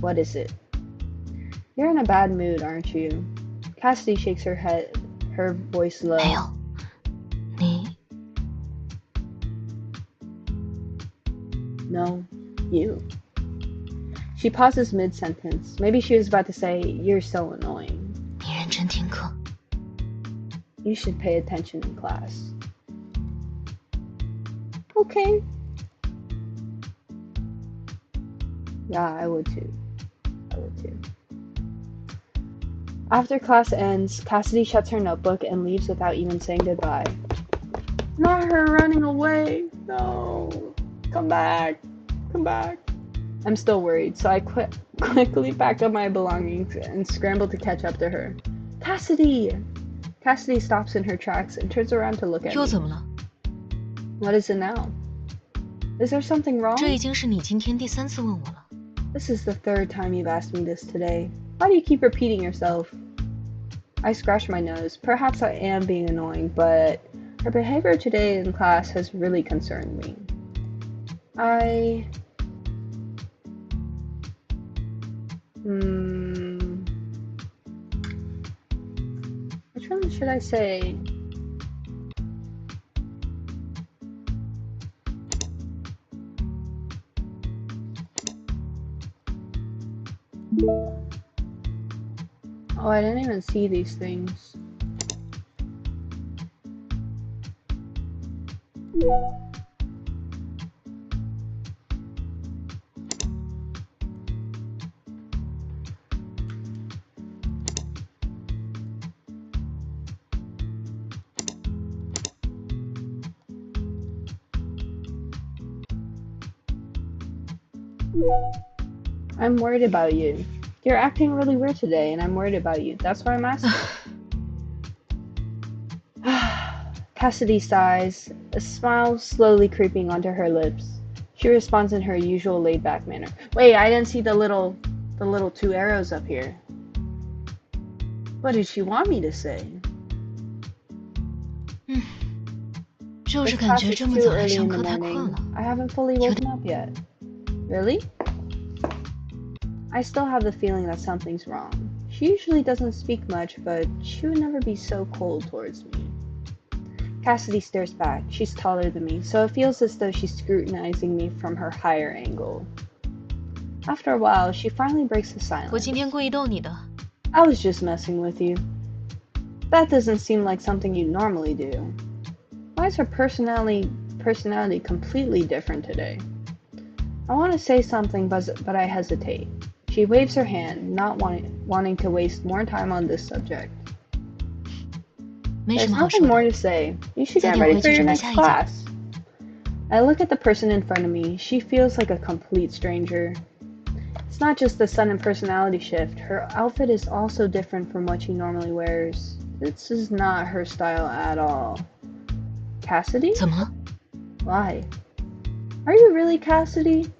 What is it? You're in a bad mood, aren't you? Cassidy shakes her head, her voice low.
没有，你
No, you. She pauses mid-sentence. Maybe she was about to say, you're so annoying.
你认真听课。
You should pay attention in class. Okay. Yeah, I would too. After class ends, Cassidy shuts her notebook and leaves without even saying goodbye. Not her running away. No. Come back. I'm still worried, so I quickly pack up my belongings and scramble to catch up to her. Cassidy! Cassidy stops in her tracks and turns around to look at
又
me.
怎么了？
What is it now? Is there something wrong?
这已经是你今天第3次问我了。
This is the 3rd time you've asked me this today. Why do you keep repeating yourself? I scratch my nose. Perhaps I am being annoying, but her behavior today in class has really concerned me. Which one should I say? Oh, I didn't even see these things. I'm worried about you. You're acting really weird today, and I'm worried about you. That's why I'm asking. Cassidy sighs, a smile slowly creeping onto her lips. She responds in her usual laid-back manner. Wait, I didn't see the little 2 arrows up here. What did she want me to say?
就是感
This class
觉
is
这么
too
早来
early
上
in the
课太困
morning.
了。
I haven't fully woken up yet. Really? I still have the feeling that something's wrong. She usually doesn't speak much, but she would never be so cold towards me. Cassidy stares back. She's taller than me, so it feels as though she's scrutinizing me from her higher angle. After a while, she finally breaks the
我
silence.
今天故意逗你的。
I was just messing with you. That doesn't seem like something you normally do. Why is her personality completely different today? I want to say something, but I hesitate. She waves her hand, not wanting to waste more time on this subject.
没
There's
什么好
nothing
说
more
的。
to say. You should
早
get
点
ready
回
for
去
your
准备
next
下一节。
class. I look at the person in front of me. She feels like a complete stranger. It's not just the sudden personality shift. Her outfit is also different from what she normally wears. This is not her style at all. Cassidy?
怎么了？
Why? Are you really Cassidy?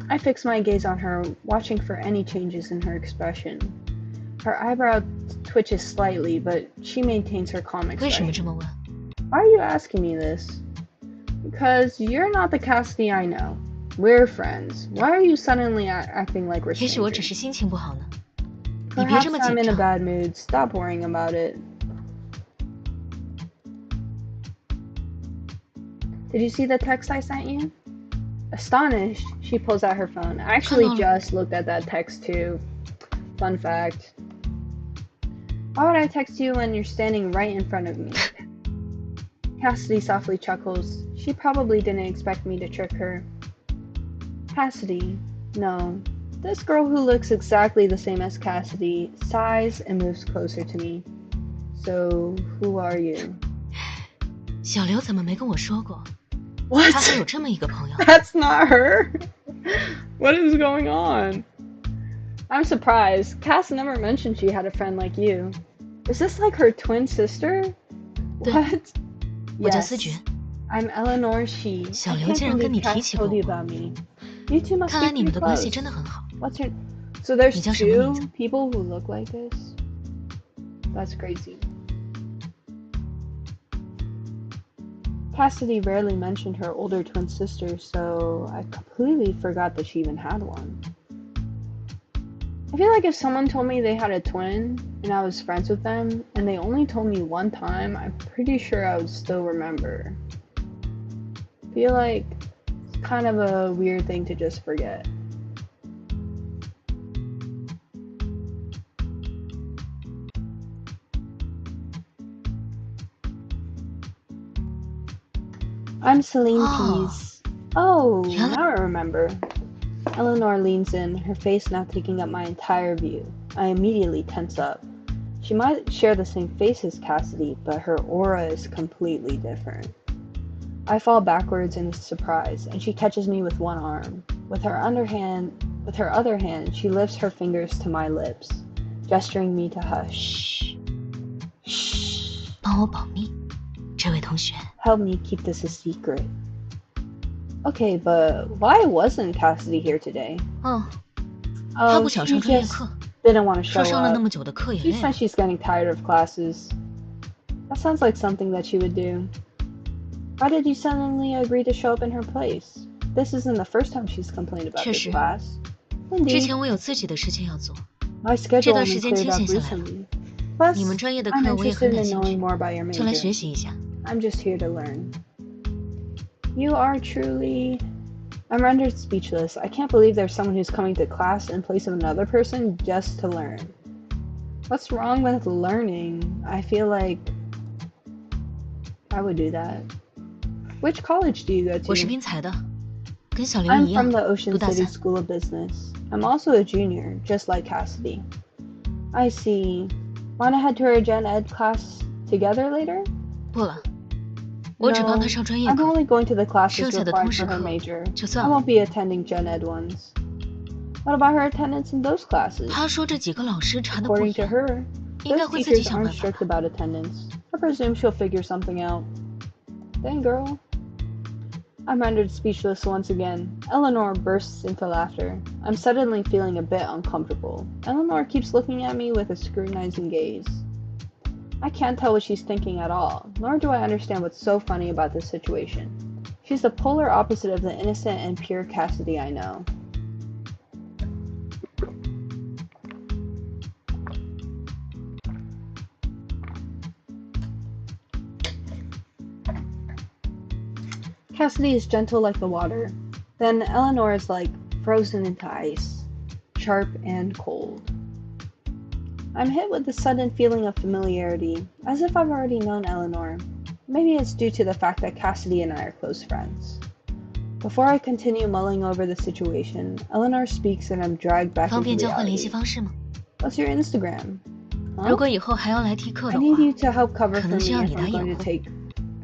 I fix my gaze on her, watching for any changes in her expression. Her eyebrow twitches slightly, but she maintains her calm
为什么
expression.
这么问？
Why are you asking me this? Because you're not the Cassidy I know. We're friends. Why are you suddenly acting like we're
也许我只
strangers?
是心情不好呢。你别
Perhaps
这么
I'm
紧
in a
张。
bad mood. Stop worrying about it. Did you see the text I sent you? Astonished, she pulls out her phone. I actually just looked at that text too. Fun fact. Why would I text you when you're standing right in front of me? Cassidy softly chuckles. She probably didn't expect me to trick her. Cassidy, no. This girl who looks exactly the same as Cassidy sighs and moves closer to me. So, who are you?
小刘怎么没跟我说过？
What?
他还有这么一个朋友。
That's not her. What is going on? I'm surprised. Cass never mentioned she had a friend like you. Is this like her twin sister?
对。
What?
我叫思觉。
I'm Eleanor She.
小
I
刘
can't
竟然跟
believe
你提
Cass
起
told
过
you
我。
about me. You two must
看
be
来你
pretty
们的关系
close.
真的很好。
What's your... So there's
你叫什么名
2
字？
people who look like this? That's crazy. Cassidy rarely mentioned her older twin sister, so I completely forgot that she even had one. I feel like if someone told me they had a twin and I was friends with them and they only told me one time, I'm pretty sure I would still remember. I feel like it's kind of a weird thing to just forget. I'm Celine Pease. Oh, now I remember. Eleanor leans in, her face now taking up my entire view. I immediately tense up. She might share the same face as Cassidy, but her aura is completely different. I fall backwards in surprise, and she catches me with one arm. With her other hand, she lifts her fingers to my lips, gesturing me to hush. Shh.
帮我保密。这位同学。
Help me keep this a secret. Okay, but why wasn't Cassidy here today?
她
Oh,
不想
she
上专业
just
课，
didn't want to
说
show
上了那
up.
么久的课也
She
累
said
了。
she's getting tired of classes. That sounds like something that she would do. Why did you suddenly agree to show up in her place? This isn't the first time she's complained about
确
this
实，
class.
之
Indeed,
前我有自己的事情要做，
my
这
schedule
段
only
时间
cleared
清
up
闲下来了。
recently. Plus,
你们专业的
I'm
课我也很
interested
感
in
兴
knowing
趣，
more about your
就来
major.
学习一下。
I'm just here to learn. You are truly... I'm rendered speechless. I can't believe there's someone who's coming to class in place of another person just to learn. What's wrong with learning? I feel like I would do that. Which college do you go
我是
to?
滨财的，跟小刘
I'm
一样，
from the Ocean
读大
City
三。
School of Business. I'm also a junior, just like Cassidy. I see. Wanna head to our Gen Ed class together later?
不了，我只帮
No,
她上专业
I'm
课，
only going to the classes
剩下的
required
通识
for her
课
major.
就
I
算了。
won't be attending Gen Ed ones. What about her attendance in those classes?
她说这几个老师查的不
According to
严，
her,
应该
those
会自己
teachers
想
aren't
办法
strict
吧。
about attendance. I presume she'll figure something out. Dang, girl. I'm rendered speechless once again. Eleanor bursts into laughter. I'm suddenly feeling a bit uncomfortable. Eleanor keeps looking at me with a scrutinizing gaze. I can't tell what she's thinking at all, nor do I understand what's so funny about this situation. She's the polar opposite of the innocent and pure Cassidy I know. Cassidy is gentle like the water. Then Eleanor is like frozen into ice, sharp and cold. I'm hit with a sudden feeling of familiarity, as if I've already known Eleanor. Maybe it's due to the fact that Cassidy and I are close friends. Before I continue mulling over the situation, Eleanor speaks and I'm dragged back
方
into
便交换联
reality.
系方式吗？
What's your Instagram?
如
Huh?
果以后还要来替课
I
的
need
话，
you to help cover
可
for
能需
me
要
if
你
I'm
来
going
掩
to
护。
take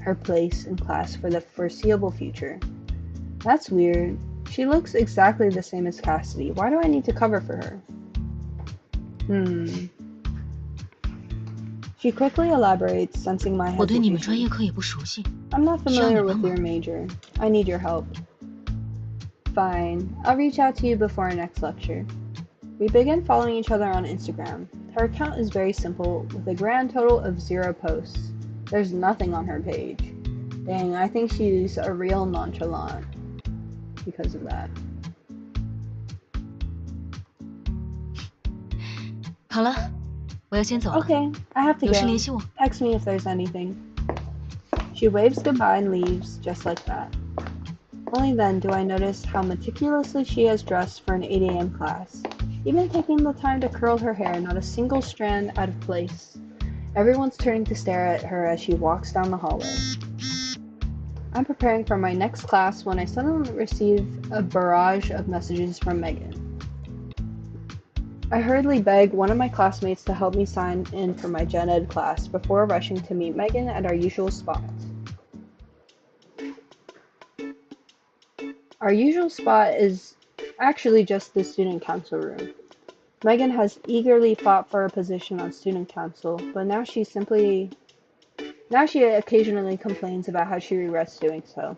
her place in class for the foreseeable future. That's weird. She looks exactly the same as Cassidy. Why do I need to cover for her? She quickly elaborates, sensing my
我对你们专
hesitation.
业课也不熟悉，
I'm not
需要你
familiar
帮
with your
忙。
major. I need your help. Fine. I'll reach out to you before our next lecture. We begin following each other on Instagram. Her account is very simple, with a grand total of 0 posts. There's nothing on her page. Dang, I think she's a real nonchalant because of that.
好了，我要先走了，
Okay, I have to
有事
go.
联系我。
Text me if there's anything. She waves goodbye and leaves, just like that. Only then do I notice how meticulously she has dressed for an 8 a.m. class, even taking the time to curl her hair, not a single strand out of place. Everyone's turning to stare at her as she walks down the hallway. I'm preparing for my next class when I suddenly receive a barrage of messages from Megan. I hurriedly beg one of my classmates to help me sign in for my Gen Ed class before rushing to meet Megan at our usual spot. Our usual spot is actually just the student council room. Megan has eagerly fought for a position on student council, but now she occasionally complains about how she regrets doing so.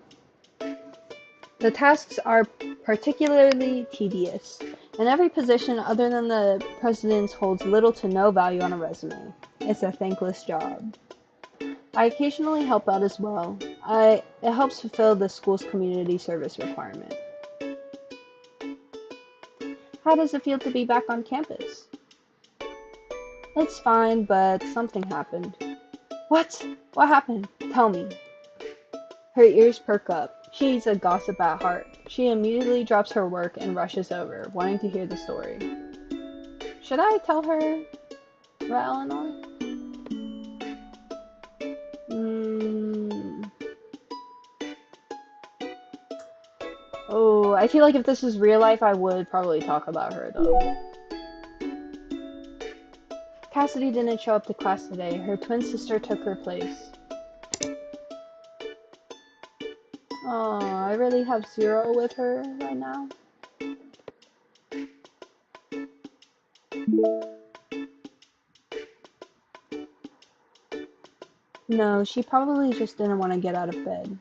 The tasks are particularly tedious, and every position other than the president's holds little to no value on a resume. It's a thankless job. I occasionally help out as well. It helps fulfill the school's community service requirement. How does it feel to be back on campus? It's fine, but something happened. What? What happened? Tell me. Her ears perk up. She's a gossip at heart. She immediately drops her work and rushes over, wanting to hear the story. Should I tell her about Eleanor? Oh, I feel like if this was real life, I would probably talk about her, though. Cassidy didn't show up to class today. Her twin sister took her place. Oh, I really have 0 with her right now. No, she probably just didn't want to get out of bed.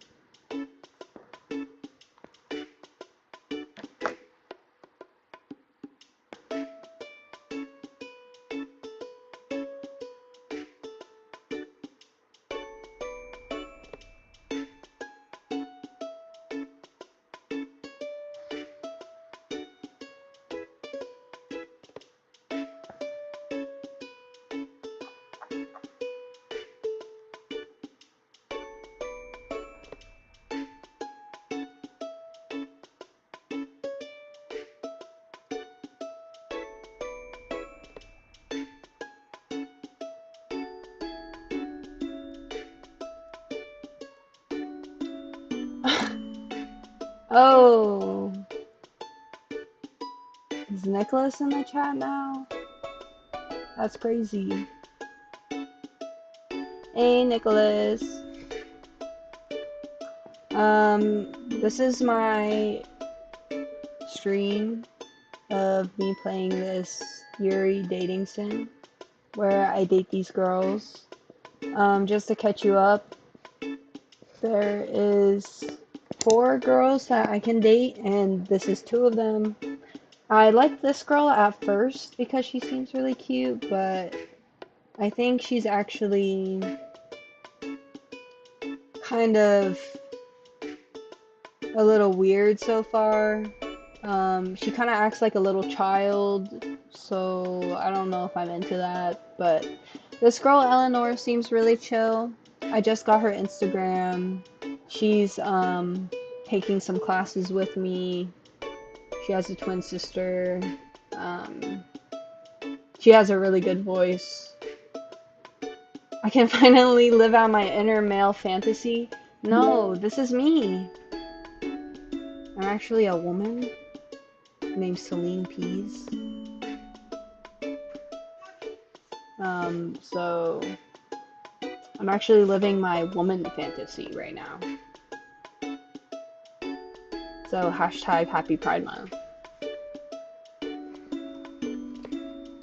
Oh, is Nicholas in the chat now? That's crazy. Hey, Nicholas. This is my stream of me playing this Yuri dating sim, where I date these girls. Just to catch you up, there is 4 girls that I can date, and this is 2 of them. I liked this girl at first because she seems really cute, but I think she's actually kind of a little weird so far. She kind of acts like a little child, so I don't know if I'm into that, but this girl Eleanor seems really chill. I just got her Instagram. She's taking some classes with me. She has a twin sister. Um, she has a really good voice. I can finally live out my inner male fantasy. No, this is me. I'm actually a woman named Celine Pease. So I'm actually living my woman fantasy right now. So hashtag Happy Pride Month.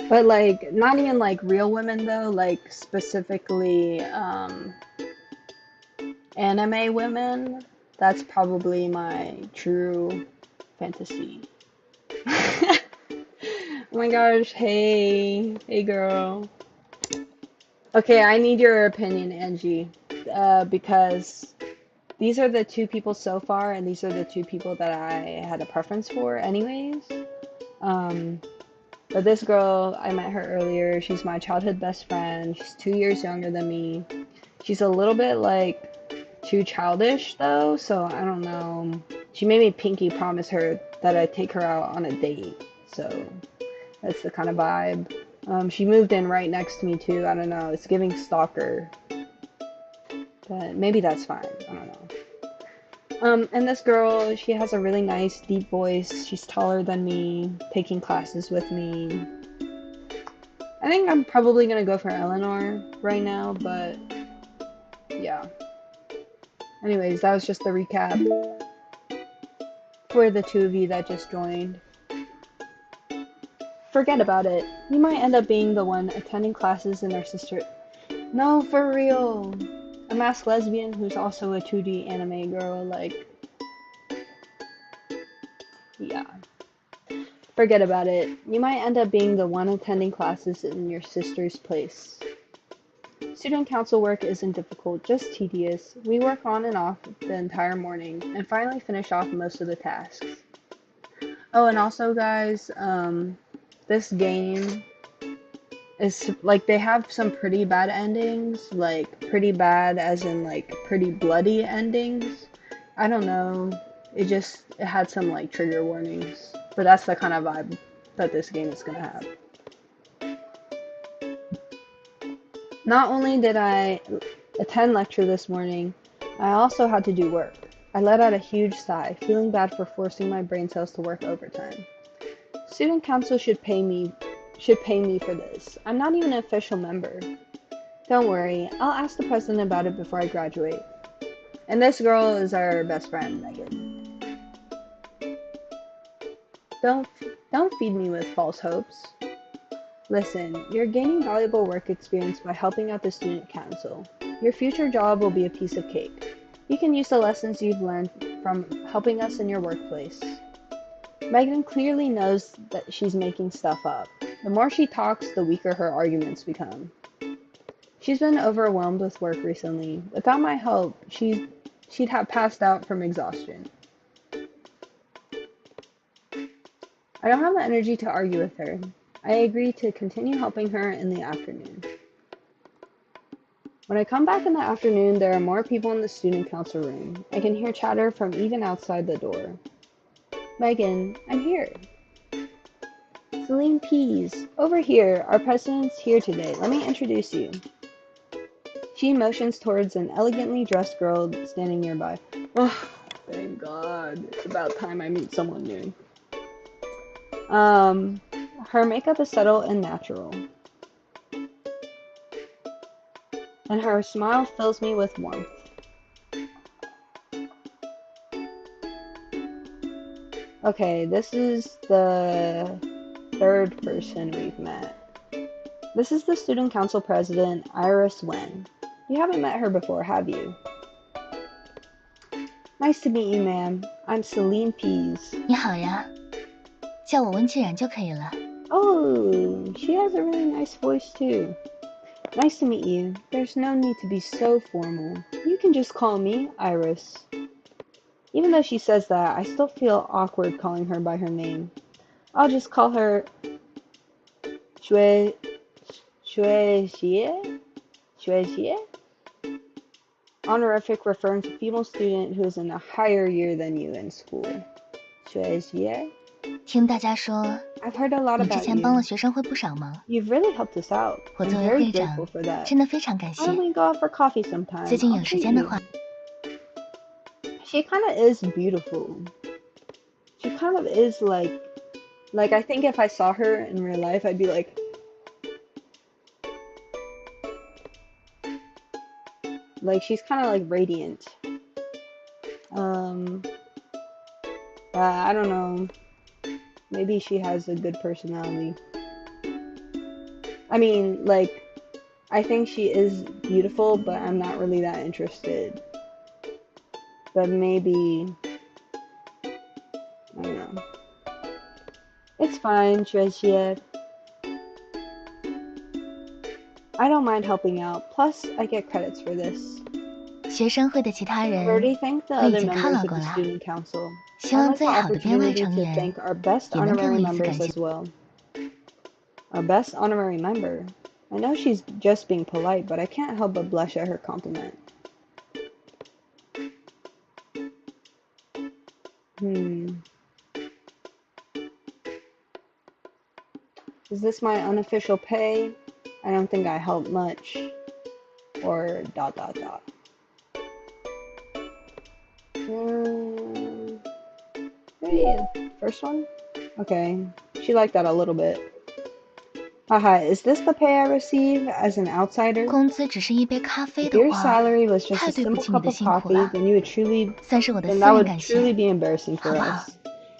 But like, not even like real women though, like specifically anime women. That's probably my true fantasy. Oh my gosh, hey girl. Okay, I need your opinion, Angie, because these are the 2 people so far, and these are the 2 people that I had a preference for anyways. But this girl, I met her earlier. She's my childhood best friend. She's 2 years younger than me. She's a little bit like too childish though, so I don't know. She made me pinky promise her that I'd take her out on a date, so that's the kind of vibe. She moved in right next to me too. I don't know. It's giving stalker, but maybe that's fine. I don't know. And this girl, she has a really nice deep voice. She's taller than me, taking classes with me. I think I'm probably gonna go for Eleanor right now, but yeah. Anyways, that was just the recap for the 2 of you that just joined. Forget about it. You might end up being the one attending classes in their sister. No, for real. A masked lesbian who's also a 2D anime girl, like, yeah. Forget about it. You might end up being the one attending classes in your sister's place. Student council work isn't difficult, just tedious. We work on and off the entire morning, and finally finish off most of the tasks. Oh, and also, guys, this game is, like, they have some pretty bad endings, like, pretty bad as in, like, pretty bloody endings. I don't know, it had some, like, trigger warnings, but that's the kind of vibe that this game is gonna have. Not only did I attend lecture this morning, I also had to do work. I let out a huge sigh, feeling bad for forcing my brain cells to work overtime. Student council should pay me for this. I'm not even an official member. Don't worry, I'll ask the president about it before I graduate. And this girl is our best friend, Megan. Don't feed me with false hopes. Listen, you're gaining valuable work experience by helping out the student council. Your future job will be a piece of cake. You can use the lessons you've learned from helping us in your workplace. Megan clearly knows that she's making stuff up. The more she talks, the weaker her arguments become. She's been overwhelmed with work recently. Without my help, she'd have passed out from exhaustion. I don't have the energy to argue with her. I agree to continue helping her in the afternoon. When I come back in the afternoon, there are more people in the student council room. I can hear chatter from even outside the door. Megan, I'm here. Celine Pease, over here. Our president's here today. Let me introduce you. She motions towards an elegantly dressed girl standing nearby. Oh, thank God. It's about time I meet someone new. Her makeup is subtle and natural. And her smile fills me with warmth. Okay, this is the third person we've met. This is the student council president, Iris Wen. You haven't met her before, have you? Nice to meet you, ma'am. I'm Celine Pease.
你好呀，叫我温季然就可以了。
Oh, she has a really nice voice too. Nice to meet you. There's no need to be so formal. You can just call me Iris. Even though she says that, I still feel awkward calling her by her name. I'll just call her Xue Xie? Honorific referring to female student who is in a higher year than you in school. Xue?
听大家说，
I've heard a lot
你之
about
前帮了
you.
学生会不少忙，
You've really helped us out.
我
I'm
作为
very
会长
grateful for that.
真的非常感
Why
谢。
don't we go out for coffee sometime?
最近
I'll
有时
treat
间的
you.
话，
She kind of is beautiful. She kind of is like I think if I saw her in real life, I'd be like she's kind of like radiant. I don't know. Maybe she has a good personality. I mean, like, I think she is beautiful, but I'm not really that interested. But maybe, I don't know. It's fine, Trezier. I don't mind helping out. Plus, I get credits for this.
学生会的其他
I've
人
already thanked the
我已
other
经犒
members
劳
of
过
the
了，
student council.
希
I'd
望
like the
最好的编委
opportunity
成
to
员
thank our best
也能给我
honorary
一次感
members
谢。
as well. Our best honorary member. I know she's just being polite, but I can't help but blush at her compliment. Is this my unofficial pay? I don't think I help much. Or ... Hey, first one? Okay. She liked that a little bit. Haha, is this the pay I receive as an outsider?
工资只是一杯咖啡
If
的
your
话，
salary was just
太
a
对不
simple
起你
cup
的
of
辛苦
coffee,
了，
then you would truly
算是我的
then
私
that
人
would
感
truly
谢，
be embarrassing for
好不好？
us.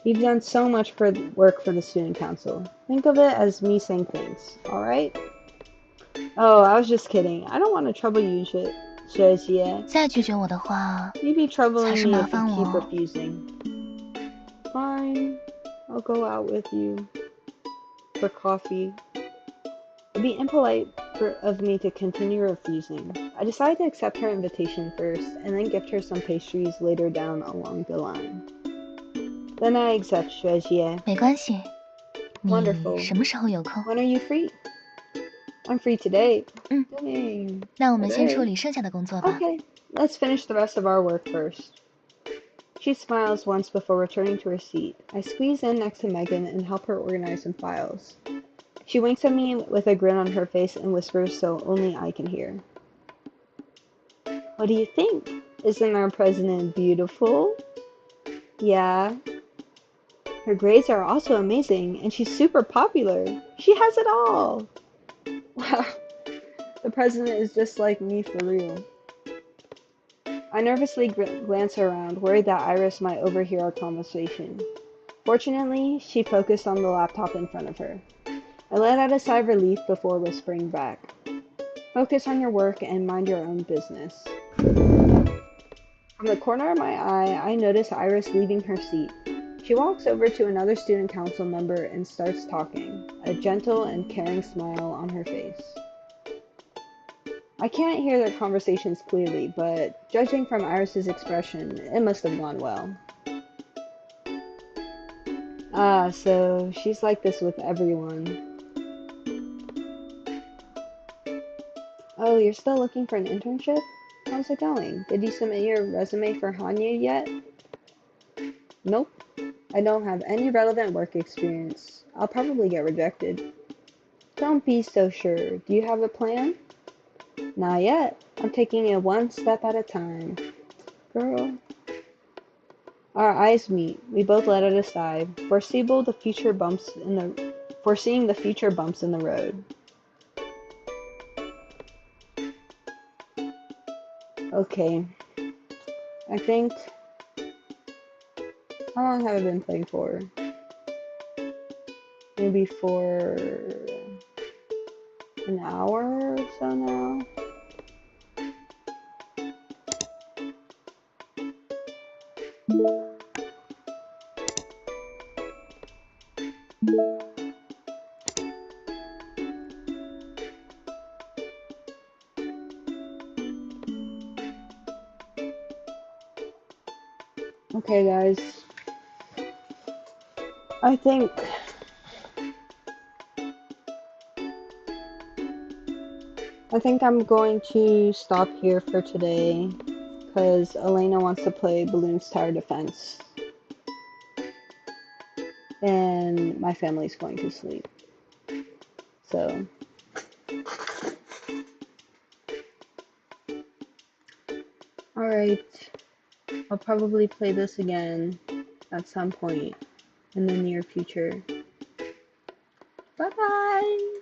You've done so much for work for the student council. Think of it as me saying thanks, alright? Oh, I was just kidding. I don't want to trouble you, Xie.
再拒绝我的话，
You'd be troubling
才是
me
麻
if you
烦
keep
我。
refusing. Fine. I'll go out with you for coffee. It'd be impolite of me to continue refusing. I decided to accept her invitation first, and then gift her some pastries later down along the line. Then I accept, Xue.
没关系，你
Wonderful.
什么时候有空？
When are you free? I'm free today.
嗯，
Dang.
那我们先
Today.
处理剩下的工作吧。
Okay, let's finish the rest of our work first. She smiles once before returning to her seat. I squeeze in next to Megan and help her organize some files. She winks at me with a grin on her face and whispers so only I can hear. What do you think? Isn't our president beautiful? Yeah. Her grades are also amazing, and she's super popular. She has it all. Wow. The president is just like me for real. I nervously glance around, worried that Iris might overhear our conversation. Fortunately, she focused on the laptop in front of her. I let out a sigh of relief before whispering back. Focus on your work and mind your own business. From the corner of my eye, I notice Iris leaving her seat. She walks over to another student council member and starts talking, a gentle and caring smile on her face. I can't hear their conversations clearly, but judging from Iris's expression, it must have gone well. Ah, so she's like this with everyone. Oh, you're still looking for an internship? How's it going? Did you submit your resume for Hanya yet? Nope. I don't have any relevant work experience. I'll probably get rejected. Don't be so sure. Do you have a plan? Not yet. I'm taking it one step at a time. Girl. Our eyes meet. We both let out a sigh, foreseeing the future bumps in the road. Okay. I think. How long have I been playing for? Maybe for an hour or so now. Okay, guys. I think I'm going to stop here for today because Elena wants to play Balloons Tower Defense and my family's going to sleep. So, alright. I'll probably play this again at some point in the near future. Bye bye!